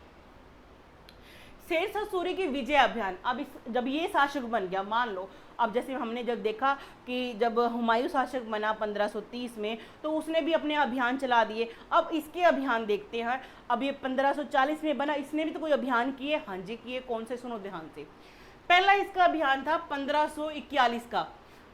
शेरशाह सूरी की विजय अभियान, अब जब ये शासक बन गया, मान लो अब जैसे हमने जब देखा कि जब हुमायूं शासक बना 1530 में, तो उसने भी अपने अभियान चला दिए। अब इसके अभियान देखते हैं। अब ये 1540 में बना, इसने भी तो कोई अभियान किए, हाँ जी किए। कौन से, सुनो ध्यान से। पहला इसका अभियान था 1541 का,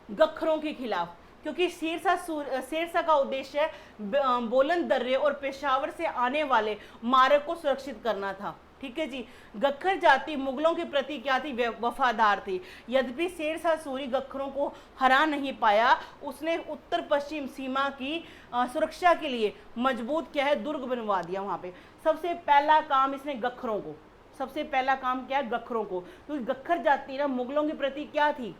गखरों के खिलाफ, क्योंकि शेरशाह का उद्देश्य बोलन दर्रे और पेशावर से आने वाले मार्ग को सुरक्षित करना था, ठीक है जी। गखर जाति मुगलों के प्रति क्या थी, वफादार थी। यद्यपि शेरशाह सूरी गखरों को हरा नहीं पाया, उसने उत्तर पश्चिम सीमा की सुरक्षा के लिए मजबूत क्या है, दुर्ग बनवा दिया वहां पे। सबसे पहला काम इसने गखरों को, सबसे पहला काम क्या है, गखरों को, क्योंकि गखर जाति ना मुगलों के प्रति क्या थी,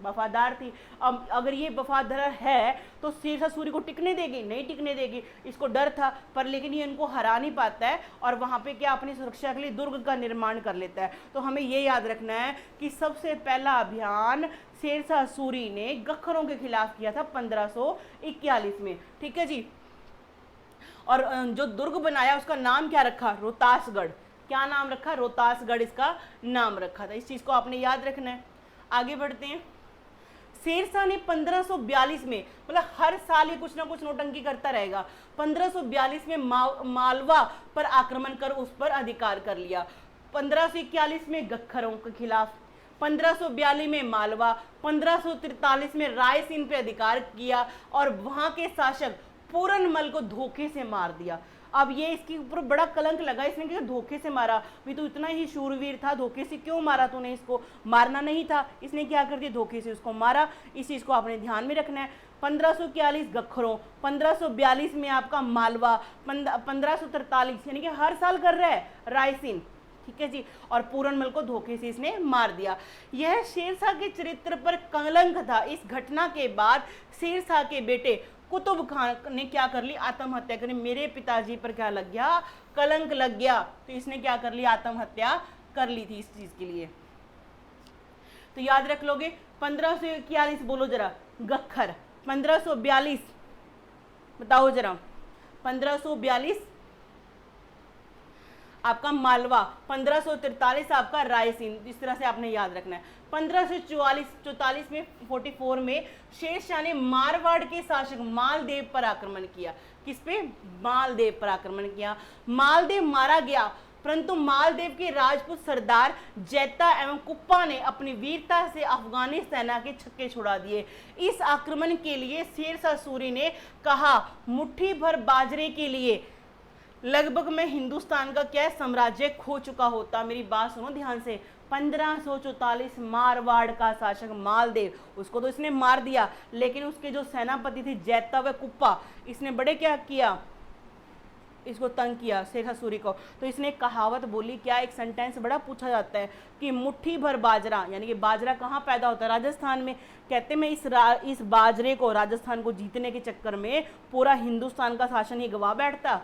वफादार थी। अब अगर ये वफादार है तो शेरशाह सूरी को टिकने देगी? नहीं टिकने देगी। इसको डर था, पर लेकिन ये इनको हरा नहीं पाता है और वहाँ पे क्या अपनी सुरक्षा के लिए दुर्ग का निर्माण कर लेता है। तो हमें ये याद रखना है कि सबसे पहला अभियान शेरशाह सूरी ने गखरों के खिलाफ किया था 1541 में। ठीक है जी। और जो दुर्ग बनाया उसका नाम क्या रखा? रोहतासगढ़। क्या नाम रखा? रोहतासगढ़ इसका नाम रखा था। इस चीज को आपने याद रखना है। आगे बढ़ते हैं। शेरशाह ने 1542 में, मतलब हर साल ये कुछ ना कुछ नौटंकी करता रहेगा, 1542 में मालवा पर आक्रमण कर उस पर अधिकार कर लिया। 1541 में गखरों के खिलाफ, 1542 में मालवा, 1543 में रायसीन पे अधिकार किया और वहां के शासक पूरनमल को धोखे से मार दिया। अब ये इसके ऊपर बड़ा कलंक लगा, इसने क्या धोखे से मारा? भी तो इतना ही शूरवीर था, धोखे से क्यों मारा तूने? इसको मारना नहीं था, इसने क्या कर दिया? धोखे से उसको मारा। इस चीज को आपने ध्यान में रखना है। 1541 गखरों, 1542 में आपका मालवा, 1543 यानी कि हर साल कर रहा है रायसीन। ठीक है जी। और पूरनमल को धोखे से इसने मार दिया। यह शेरशाह के चरित्र पर कलंक था। इस घटना के बाद शेरशाह के बेटे कुतुब खान ने क्या कर ली? आत्महत्या करी। मेरे पिताजी पर क्या लग गया? कलंक लग गया। तो इसने क्या कर ली? आत्महत्या कर ली थी इस चीज के लिए। तो याद रख लोगे। 1541 बोलो जरा। गखर। 1542 बताओ जरा। 1542 आपका मालवा, 1543 आपका रायसीन। इस तरह से आपने याद रखना है। 1544 में 44 में शेरशाह ने मारवाड़ के शासक मालदेव पर आक्रमण किया। किस पे? मालदेव पर आक्रमण किया। मालदेव मारा गया, परंतु मालदेव के राजपूत सरदार जैता एवं कुप्पा ने अपनी वीरता से अफगानी सेना के छक्के छुड़ा दिए। इस आक्रमण के लिए शेरशाह सूरी ने कहा, मुट्ठी भर बाजरे के लिए लगभग मैं हिंदुस्तान का क्या साम्राज्य खो चुका होता। मेरी बात सुनो ध्यान से। 1544 मारवाड़ का शासक मालदेव, उसको तो इसने मार दिया, लेकिन उसके जो सेनापति थे जैता व कुप्पा, इसने बड़े क्या किया? इसको तंग किया शेरशाह सूरी को। तो इसने कहावत बोली, क्या एक सेंटेंस बड़ा पूछा जाता है कि मुट्ठी भर बाजरा, यानी कि बाजरा कहाँ पैदा होता है? राजस्थान में। कहते मैं इस बाजरे को, राजस्थान को जीतने के चक्कर में पूरा हिंदुस्तान का शासन ही गवा बैठता।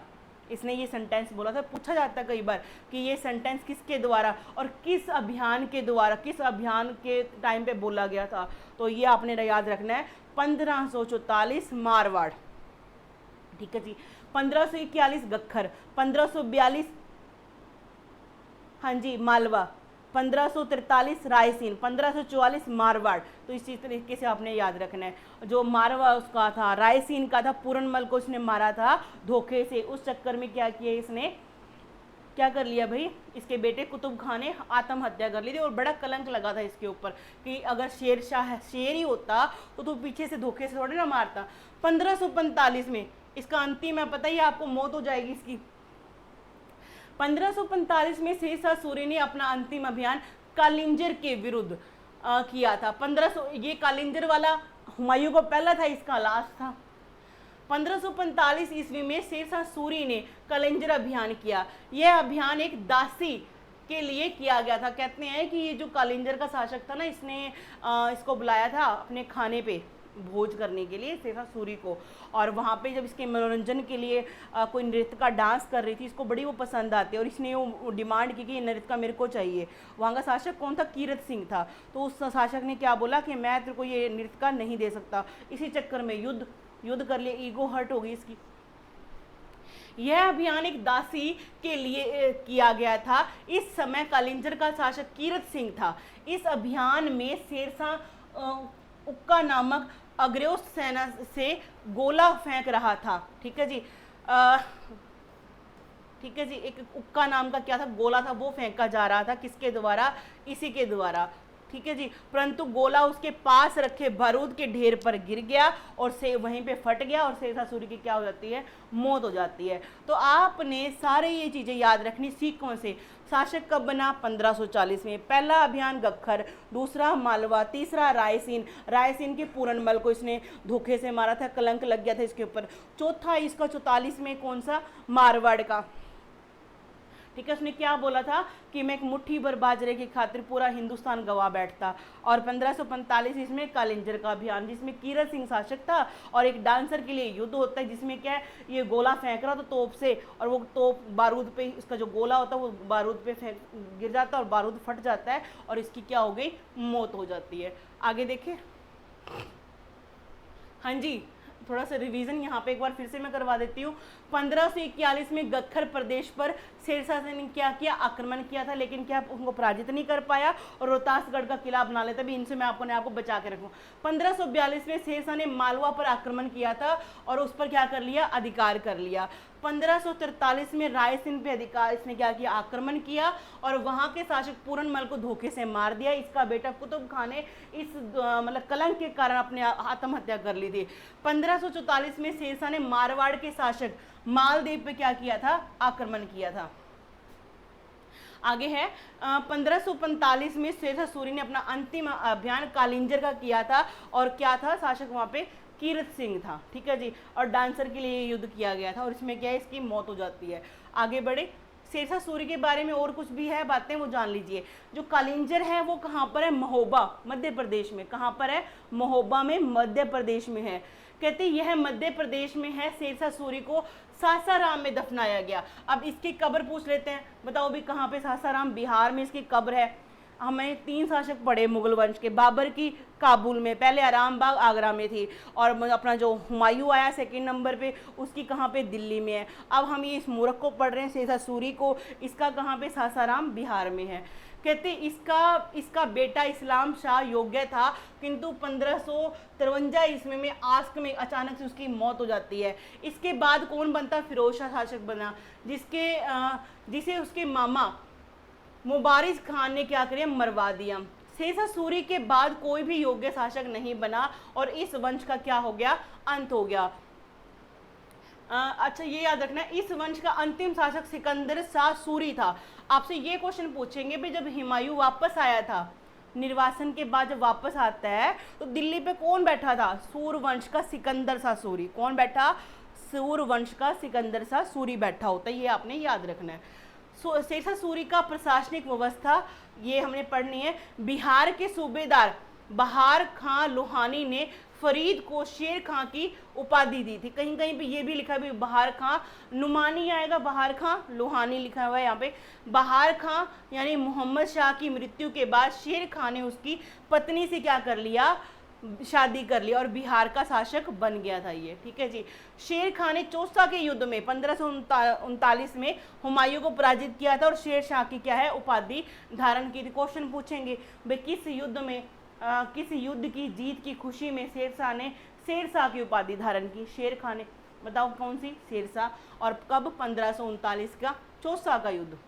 इसने ये सेंटेंस बोला था। पूछा जाता है कई बार कि ये सेंटेंस किसके द्वारा और किस अभियान के द्वारा, किस अभियान के टाइम पे बोला गया था। तो ये आपने याद रखना है। 1544 मारवाड़। ठीक है जी। 1541 गखर, 1542 हाँ जी मालवा, 1543 रायसीन, 1544 मारवाड़। तो इसी तरीके से आपने याद रखना है। जो मारवा उसका था, रायसीन का था, पूरनमल को इसने मारा था धोखे से। उस चक्कर में क्या किया इसने? क्या कर लिया भाई? इसके बेटे कुतुब खान ने आत्महत्या कर ली थी और बड़ा कलंक लगा था इसके ऊपर कि अगर शेरशाह शेर ही होता तो पीछे से धोखे से थोड़े ना मारता। 1545 में इसका अंतिम है, पता ही आपको, मौत हो जाएगी इसकी। 1545 में शेरशाह सूरी ने अपना अंतिम अभियान कालिंजर के विरुद्ध किया था। 1500 ये कालिंजर वाला हुमायूं का पहला था, इसका लास्ट था। 1545 ईस्वी में शेरशाह सूरी ने कालिंजर अभियान किया। यह अभियान एक दासी के लिए किया गया था। कहते हैं कि ये जो कालिंजर का शासक था ना, इसने इसको बुलाया था अपने खाने पे भोज करने के लिए शेरशाह सूरी को, और वहाँ पे जब इसके मनोरंजन के लिए कोई नृत्य का डांस कर रही थी, इसको बड़ी वो पसंद आती है और इसने वो डिमांड की कि ये नृत्य का मेरे को चाहिए। वहाँ का शासक कौन था? कीरत सिंह था। तो उस शासक ने क्या बोला कि मैं तेरे को ये नृत्य का नहीं दे सकता। इसी चक्कर में युद्ध कर लिया, ईगो हर्ट हो गई इसकी। यह अभियान एक दासी के लिए किया गया था। इस समय कालिंजर का शासक कीरत सिंह था। इस अभियान में शेरशाह उक्का नामक अग्रयोस सेना से गोला फेंक रहा था। ठीक है जी। ठीक है जी। एक उक्का नाम का क्या था? गोला था, वो फेंका जा रहा था। किसके द्वारा? इसी के द्वारा। ठीक है जी। परंतु गोला उसके पास रखे बारूद के ढेर पर गिर गया और से वहीं पे फट गया और शेरशाह सूरी की क्या हो जाती है? मौत हो जाती है। तो आपने सारे ये चीजें याद रखनी। सीख कौन से? शासक कब बना? 1540 में। पहला अभियान गखर, दूसरा मालवा, तीसरा रायसीन के पूरनमल को इसने धोखे से मारा था, कलंक लग गया था इसके ऊपर। चौथा इसका 44 में कौन सा? मारवाड़ का। ठीक है। उसने क्या बोला था कि मैं एक मुट्ठी भर बाजरे की खातिर पूरा हिंदुस्तान गवा बैठता। और 1545 इसमें कालिंजर का अभियान, जिसमें कीरत सिंह शासक था और एक डांसर के लिए युद्ध होता है, जिसमें क्या है ये गोला फेंक रहा था तोप से, और वो तोप बारूद पे, इसका जो गोला होता है वो बारूद पे फेंक गिर जाता है और बारूद फट जाता है और इसकी क्या हो गई, मौत हो जाती है। आगे देखिए। हाँ जी, थोड़ा सा रिवीजन यहाँ पे एक बार फिर से मैं करवा देती हूँ। 1541 में गखर प्रदेश पर शेरशाह ने क्या किया, आक्रमण किया था, लेकिन क्या उनको पराजित नहीं कर पाया और रोहतासगढ़ का किला बना लेता भी। इनसे मैं आपको बचा के रखूँ। 1542 में शेरशाह ने मालवा पर आक्रमण किया था और उस पर क्या कर लिया, अधिकार कर लिया। 1543 में रायसेन पे अधिकार इसने क्या किया, आक्रमण किया और वहां के शासक पूरनमल को धोखे से मार दिया। इसका बेटा कुतुब खान ने इस मतलब कलंक के कारण अपने आत्महत्या कर ली थी। 1544 में शेरशाह ने मारवाड़ के शासक मालदेव पे क्या किया था, आक्रमण किया था। आगे है 1545 में शेरशाह सूरी ने अपना अंतिम अभियान कालिंजर का किया था और क्या था, शासक वहां पे कीरत सिंह था, ठीक है जी, और डांसर के लिए युद्ध किया गया था और इसमें क्या है, इसकी मौत हो जाती है। आगे बढ़े। शेरशाह सूरी के बारे में और कुछ भी है बातें, वो जान लीजिए। जो कालिंजर है वो कहाँ पर है, महोबा मध्य प्रदेश में। कहाँ पर है, महोबा में मध्य प्रदेश में है। कहते यह मध्य प्रदेश में है। शेरशाह सूरी को सासाराम में दफनाया गया। अब इसकी कब्र पूछ लेते हैं, बताओ भी कहाँ पे, सासाराम बिहार में इसकी कब्र है। हमें 3 शासक पढ़े मुगल वंश के, बाबर की काबुल में, पहले आराम बाग आगरा में थी, और अपना जो हुमायूं आया सेकंड नंबर पे, उसकी कहाँ पे, दिल्ली में है। अब हम ये इस मूर्ख को पढ़ रहे हैं, शेरशाह सूरी को, इसका कहाँ पे, सासाराम बिहार में है। कहते इसका बेटा इस्लाम शाह योग्य था, किंतु 1553 ईस्वी में आस्क में अचानक से उसकी मौत हो जाती है। इसके बाद कौन बनता, फिरोज शाह शासक बना, जिसे उसके मामा मुबारिज खान ने क्या किया, मरवा दिया। शेरशाह सूरी के बाद कोई भी योग्य शासक नहीं बना और इस वंश का क्या हो गया, अंत हो गया। अच्छा ये याद रखना, इस वंश का अंतिम शासक सिकंदर शाह सूरी था। आपसे ये क्वेश्चन पूछेंगे भी, जब हुमायूं वापस आया था निर्वासन के बाद, जब वापस आता है तो दिल्ली पे कौन बैठा था, सूरवंश का सिकंदर शाह सूरी। कौन बैठा, सूरवंश का सिकंदर शाह सूरी बैठा होता है, ये आपने याद रखना है। शेरशाह सूरी का प्रशासनिक व्यवस्था ये हमने पढ़नी है। बिहार के सूबेदार बहार खां लोहानी ने फरीद को शेर खां की उपाधि दी थी। कहीं कहीं पे ये भी लिखा है बहार खां, नुमानी आएगा, बहार खां लोहानी लिखा हुआ है यहाँ पे। बहार खां यानी मोहम्मद शाह की मृत्यु के बाद शेर खां ने उसकी पत्नी से क्या कर लिया, शादी कर लिया और बिहार का शासक बन गया था ये, ठीक है जी। शेर खां ने चौसा के युद्ध में 1539 में हुमायूं को पराजित किया था और शेर शाह की क्या है, उपाधि धारण की थी। क्वेश्चन पूछेंगे भाई किस युद्ध में किस युद्ध की जीत की खुशी में शेरशाह ने शेरशाह की उपाधि धारण की, शेर खां ने, बताओ कौन सी, शेरशाह। और कब, 1539 का चौसा का युद्ध।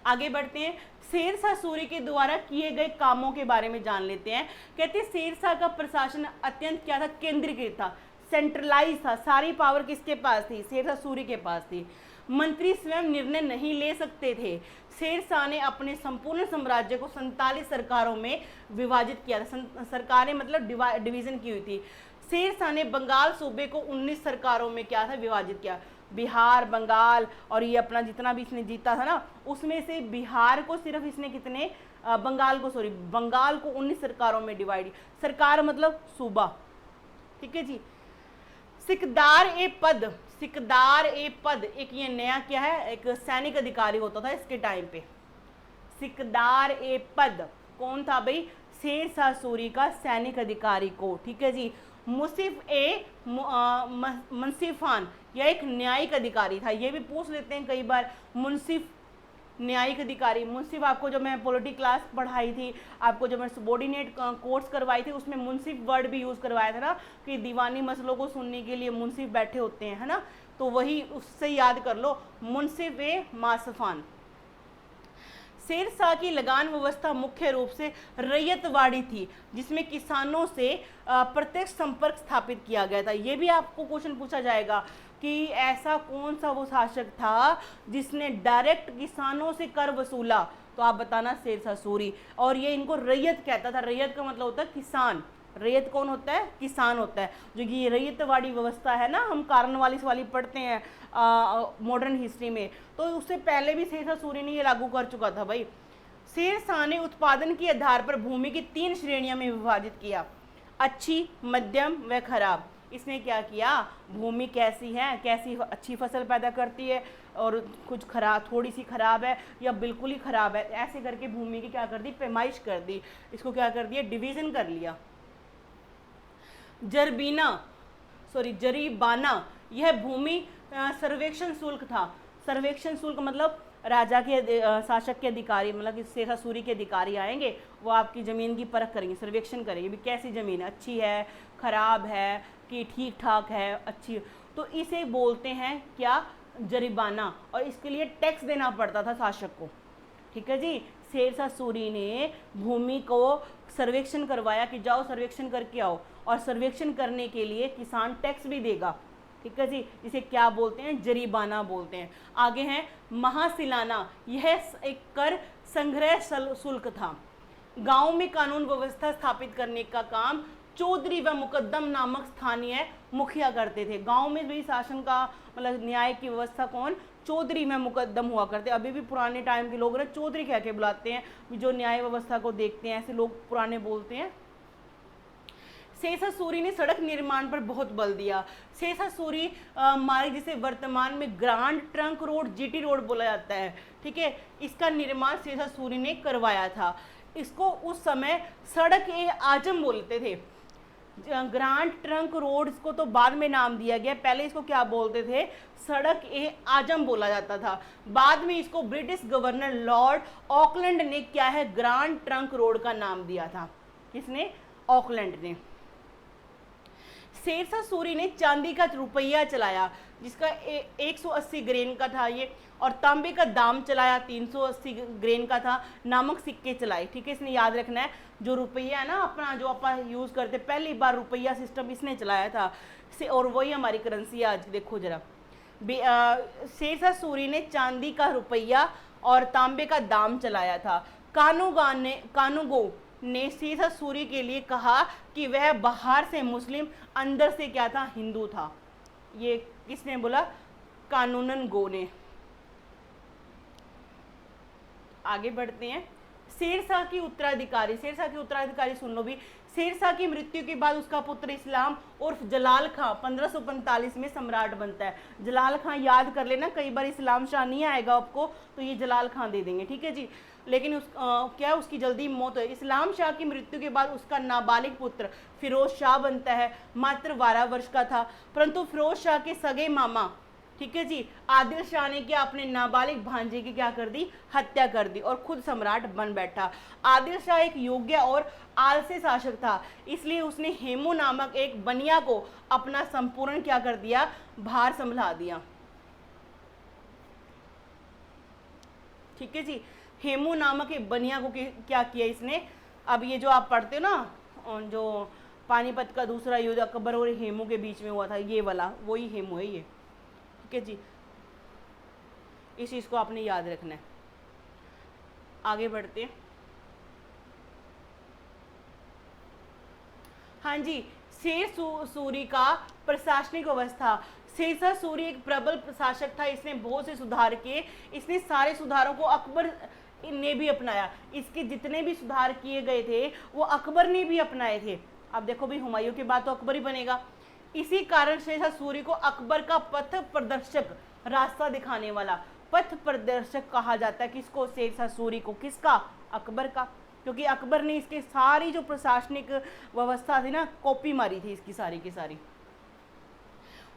आगे बढ़ते हैं, शेरशाह सूरी के द्वारा किए गए कामों के बारे में जान लेते हैं। कहते हैं शेरशाह का प्रशासन अत्यंत क्या था, केंद्रीकृत था, सेंट्रलाइज था। सारी पावर किसके पास थी, शेरशाह सूरी के पास थी। मंत्री स्वयं निर्णय नहीं ले सकते थे। शेरशाह ने अपने संपूर्ण साम्राज्य को 47 सरकारों में विभाजित किया था। सरकारें मतलब डिवीजन की हुई थी। शेरशाह ने बंगाल सूबे को 19 सरकारों में क्या था, विभाजित किया। बिहार, बंगाल और ये अपना जितना भी इसने जीता था ना, उसमें से बिहार को सिर्फ इसने कितने, बंगाल को 19 सरकारों में डिवाइड। सरकार मतलब सूबा, ठीक है जी। सिकदार ए पद एक ये नया क्या है, एक सैनिक अधिकारी होता था इसके टाइम पे। सिकदार ए पद कौन था भाई, शेरशाह सूरी का सैनिक अधिकारी को, ठीक है जी। मुंसिफ ए मुंसिफान, यह एक न्यायिक अधिकारी था, ये भी पूछ लेते हैं कई बार। मुंसिफ न्यायिक अधिकारी, मुंसिफ आपको जो मैं पॉलिटी क्लास पढ़ाई थी, आपको जो मैं सबॉर्डिनेट कोर्स करवाई थी, उसमें मुंसिफ वर्ड भी यूज़ करवाया था ना, कि दीवानी मसलों को सुनने के लिए मुंसिफ बैठे होते हैं, है ना, तो वही उससे याद कर लो, मुंसिफ ए मासफान। शेरशाह की लगान व्यवस्था मुख्य रूप से रैयतवाड़ी थी, जिसमें किसानों से प्रत्यक्ष संपर्क स्थापित किया गया था। ये भी आपको क्वेश्चन पूछा जाएगा कि ऐसा कौन सा वो शासक था जिसने डायरेक्ट किसानों से कर वसूला, तो आप बताना शेरशाह सूरी। और ये इनको रैयत कहता था, रैयत का मतलब होता है किसान, रैयत कौन होता है? किसान होता है। जो कि ये रैयतवाड़ी व्यवस्था है ना, हम कार्नवालिस वाली पढ़ते हैं मॉडर्न हिस्ट्री में, तो उससे पहले भी शेरशाह सूरी ने ये लागू कर चुका था भाई। शेरशाह ने उत्पादन के आधार पर भूमि की 3 श्रेणियों में विभाजित किया, अच्छी, मध्यम व खराब। इसने क्या किया, भूमि कैसी है, कैसी अच्छी फसल पैदा करती है और कुछ खराब, थोड़ी सी खराब है या बिल्कुल ही खराब है, ऐसे करके भूमि की क्या कर दी, पैमाइश कर दी, इसको क्या कर दिया, डिवीजन कर लिया। जरीबाना, यह भूमि सर्वेक्षण शुल्क था। सर्वेक्षण शुल्क मतलब राजा के शासक के अधिकारी, मतलब कि शेरशाह सूरी के अधिकारी आएंगे, वो आपकी ज़मीन की परख करेंगे, सर्वेक्षण करेंगे भी कैसी ज़मीन है, अच्छी है, खराब है कि ठीक ठाक है, अच्छी। तो इसे बोलते हैं क्या, जरीबाना। और इसके लिए टैक्स देना पड़ता था शासक को। ठीक है जी, शेरशाह सूरी ने भूमि को सर्वेक्षण करवाया कि जाओ सर्वेक्षण करके आओ, और सर्वेक्षण करने के लिए किसान टैक्स भी देगा। ठीक है जी, इसे क्या बोलते हैं, जरीबाना बोलते हैं। आगे हैं महासिलाना, यह एक कर संग्रह शुल्क था। गांव में कानून व्यवस्था स्थापित करने का काम चौधरी व मुकद्दम नामक स्थानीय मुखिया करते थे। गांव में भी शासन का मतलब न्याय की व्यवस्था कौन, चौधरी में मुकद्दम हुआ करते। अभी भी पुराने टाइम के लोग ना चौधरी कह के बुलाते हैं, जो न्याय व्यवस्था को देखते हैं, ऐसे लोग पुराने बोलते हैं। शेरशाह सूरी ने सड़क निर्माण पर बहुत बल दिया। शेरशाह सूरी मार्ग, जिसे वर्तमान में grand trunk road, GT road बोला जाता है, ठीक है, इसका निर्माण शेरशाह सूरी ने करवाया था। इसको उस समय सड़क ए आजम बोलते थे। ग्रांड ट्रंक रोड इसको तो बाद में नाम दिया गया, पहले इसको क्या बोलते थे, सड़क ए आजम बोला जाता था। बाद में इसको ब्रिटिश गवर्नर लॉर्ड ऑकलैंड ने क्या है, ग्रांड ट्रंक रोड का नाम दिया था। किसने, ऑकलैंड ने। शेरशाह सूरी ने चांदी का रुपया चलाया, जिसका 180 ग्रेन का था ये, और तांबे का दाम चलाया 380 ग्रेन का था, नामक सिक्के चलाए। ठीक है, इसने याद रखना है, जो रुपया है ना अपना, जो अपन यूज करते, पहली बार रुपया सिस्टम इसने चलाया था, और वही हमारी करेंसी है आज। देखो जरा, शेरशाह सूरी ने चांदी का रुपया और तांबे का दाम चलाया था। कानूगो ने शेरशाह सूरी के लिए कहा कि वह बाहर से मुस्लिम, अंदर से क्या था, हिंदू था। ये किसने बोला, कानूनन गो ने। आगे बढ़ते हैं। शेरशाह की उत्तराधिकारी, शेरशाह की उत्तराधिकारी सुन लो भी। शेरशाह की मृत्यु के बाद उसका पुत्र इस्लाम उर्फ जलाल खां 1545 में सम्राट बनता है। जलाल खां याद कर लेना, कई बार इस्लाम शाह नहीं आएगा आपको तो ये जलाल खां दे देंगे। ठीक है जी, लेकिन क्या उसकी जल्दी मौत है। इस्लाम शाह की मृत्यु के बाद उसका नाबालिग पुत्र फिरोज शाह बनता है, मात्र 12 वर्ष का था। परंतु फिरोज शाह के सगे मामा, ठीक है जी, आदिल शाह ने क्या, अपने नाबालिग भांजे की क्या कर दी, हत्या कर दी और खुद सम्राट बन बैठा। आदिल शाह एक योग्य और आलसी शासक था, इसलिए उसने हेमू नामक एक बनिया को अपना संपूर्ण क्या कर दिया, भार संभला दिया। ठीक है जी, हेमू नामक एक बनिया को क्या किया इसने। अब ये जो आप पढ़ते हो ना, जो पानीपत का दूसरा युद्ध अकबर और हेमू के बीच में हुआ था, ये वाला वही हेमू है ये। ठीक है जी, इस चीज को आपने याद रखना है। आगे बढ़ते हैं। हाँ जी, शेरशाह सूरी का प्रशासनिक व्यवस्था। शेरशाह सूरी एक प्रबल प्रशासक था, इसने बहुत से सुधार किए। इसने सारे सुधारों को अकबर ने भी अपनाया। इसके जितने भी सुधार किए गए थे वो अकबर ने भी अपनाए थे। अब देखो भी, हुमायूं के बाद तो अकबर ही बनेगा। इसी कारण शेरशाह सूरी को अकबर का पथ प्रदर्शक, रास्ता दिखाने वाला पथ प्रदर्शक कहा जाता है। किसको, शेरशाह सूरी को। किसका, अकबर का, क्योंकि अकबर ने इसके सारी जो प्रशासनिक व्यवस्था थी ना, कॉपी मारी थी इसकी सारी की सारी।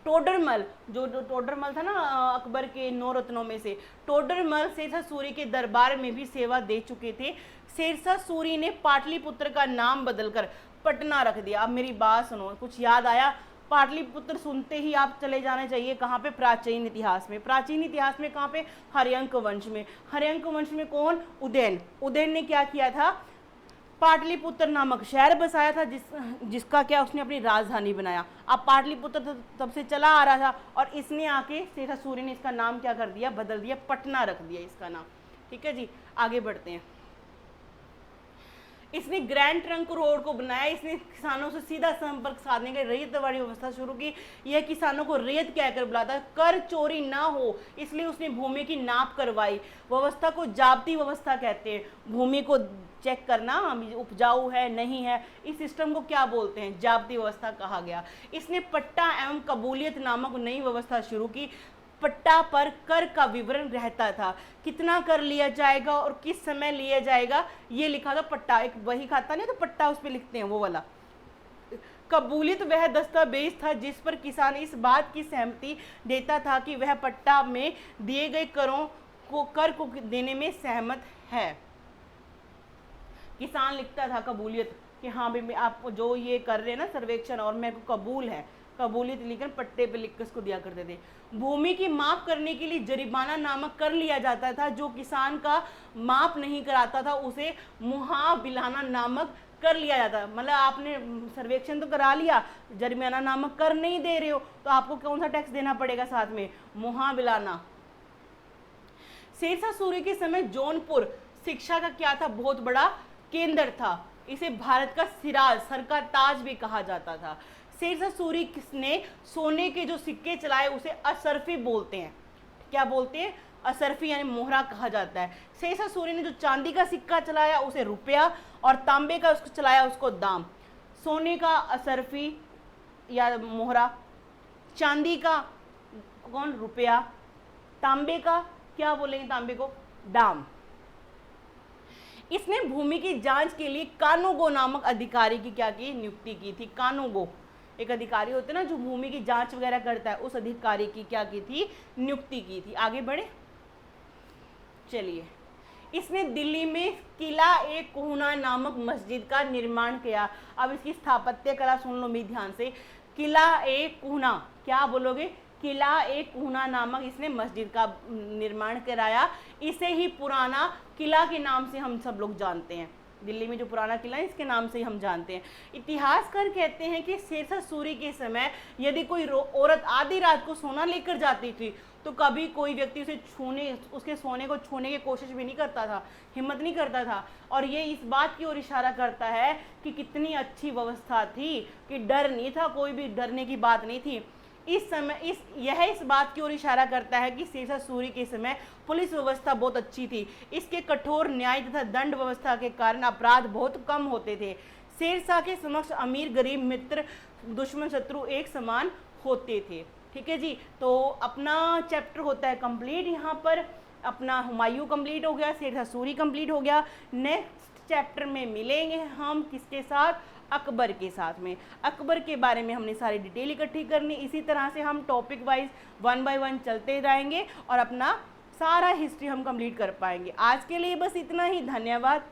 टोडरमल, जो टोडरमल था ना अकबर के 9 रत्नों में से, टोडरमल शेरशाह सूरी के दरबार में भी सेवा दे चुके थे। शेरशाह सूरी ने पाटलिपुत्र का नाम बदलकर पटना रख दिया। अब मेरी बात सुनो, कुछ याद आया, पाटलिपुत्र सुनते ही आप चले जाना चाहिए कहाँ पे, प्राचीन इतिहास में। प्राचीन इतिहास में कहाँ पे, हर्यंक वंश में। हर्यंक वंश में कौन, उदयन। उदयन ने क्या किया था, पाटलिपुत्र नामक शहर बसाया था, जिसका क्या उसने अपनी राजधानी बनाया। अब पाटलिपुत्र तब से चला आ रहा था और इसने आके शेरशाह सूरी ने इसका नाम क्या कर दिया, बदल दिया, पटना रख दिया इसका नाम। ठीक है जी, आगे बढ़ते हैं। इसने ग्रैंड ट्रंक रोड को बनाया, इसने किसानों से सीधा संपर्क साधने की रैयतवाड़ी व्यवस्था शुरू की। यह किसानों को रैयत कहकर बुलाता, कर चोरी ना हो इसलिए उसने भूमि की नाप करवाई। व्यवस्था को जाब्ती व्यवस्था कहते हैं, भूमि को चेक करना उपजाऊ है नहीं है, इस सिस्टम को क्या बोलते हैं, जाब्ती व्यवस्था कहा गया। इसने पट्टा एवं कबूलियत नामक नई व्यवस्था शुरू की। पट्टा पर कर का विवरण रहता था, कितना कर लिया जाएगा और किस समय लिया जाएगा ये लिखा था। पट्टा एक वही खाता नहीं तो पट्टा उस पर लिखते हैं वो वाला। कबूलियत वह दस्तावेज था जिस पर किसान इस बात की सहमति देता था कि वह पट्टा में दिए गए कर को देने में सहमत है। किसान लिखता था कबूलियत कि हाँ भाई आप जो ये कर रहे हैं ना सर्वेक्षण और मेरे को कबूल है, कबूलियत लिखकर पट्टे पे लिखकर उसको दिया करते थे। भूमि की माप करने के लिए जरिमाना नामक कर लिया जाता था, जो किसान का माप नहीं कराता था उसे मुहाबिलाना नामक कर लिया जाता। मतलब आपने सर्वेक्षण तो करा लिया, जरिमाना नामक कर नहीं दे रहे हो तो आपको कौन सा टैक्स देना पड़ेगा साथ में, मुहाबिलाना। शेरशाह सूरी के समय जौनपुर शिक्षा का क्या था, बहुत बड़ा केंद्र था। इसे भारत का सिराज, सर का ताज भी कहा जाता था। शेरशाह सूरी ने सोने के जो सिक्के चलाए उसे असरफी बोलते हैं। क्या बोलते हैं, असरफी यानी मोहरा कहा जाता है। शेरशाह सूरी ने जो चांदी का सिक्का चलाया उसे रुपया और तांबे का उसको चलाया उसको दाम। सोने का असरफी या मोहरा, चांदी का कौन रुपया, तांबे का क्या बोलेंगे, तांबे को दाम। इसने भूमि की जांच के लिए कानूगो नामक अधिकारी की क्या की, नियुक्ति की थी। कानूगो एक अधिकारी होते ना जो भूमि की जांच वगैरह करता है, उस अधिकारी की क्या की थी, नियुक्ति की थी। आगे बढ़े चलिए। इसने दिल्ली में किला ए कोहना नामक मस्जिद का निर्माण किया। अब इसकी स्थापत्य कला सुन लो मेरे ध्यान से। किला ए कोहना, क्या बोलोगे, किला ए कोहना नामक इसने मस्जिद का निर्माण कराया। इसे ही पुराना किला के नाम से हम सब लोग जानते हैं। दिल्ली में जो पुराना किला है इसके नाम से ही हम जानते हैं। इतिहासकार कहते हैं कि शेरशाह सूरी के समय यदि कोई औरत आधी रात को सोना लेकर जाती थी तो कभी कोई व्यक्ति उसे उसके सोने को छूने की कोशिश भी नहीं करता था, हिम्मत नहीं करता था। और ये इस बात की ओर इशारा करता है कि कितनी अच्छी व्यवस्था थी, कि डर नहीं था, कोई भी डरने की बात नहीं थी इस समय। इस बात की ओर इशारा करता है कि शेरशाह सूरी के समय पुलिस व्यवस्था बहुत अच्छी थी। इसके कठोर न्याय तथा दंड व्यवस्था के कारण अपराध बहुत कम होते थे। शेरशाह के समक्ष अमीर गरीब मित्र दुश्मन शत्रु एक समान होते थे। ठीक है जी, तो अपना चैप्टर होता है कंप्लीट। यहाँ पर अपना हुमायूं कंप्लीट हो गया, शेरशाह सूरी कंप्लीट हो गया। नेक्स्ट चैप्टर में मिलेंगे हम किसके साथ, अकबर के साथ में। अकबर के बारे में हमने सारी डिटेल इकट्ठी करनी। इसी तरह से हम टॉपिक वाइज 1 बाय 1 चलते रहेंगे और अपना सारा हिस्ट्री हम कंप्लीट कर पाएंगे। आज के लिए बस इतना ही, धन्यवाद।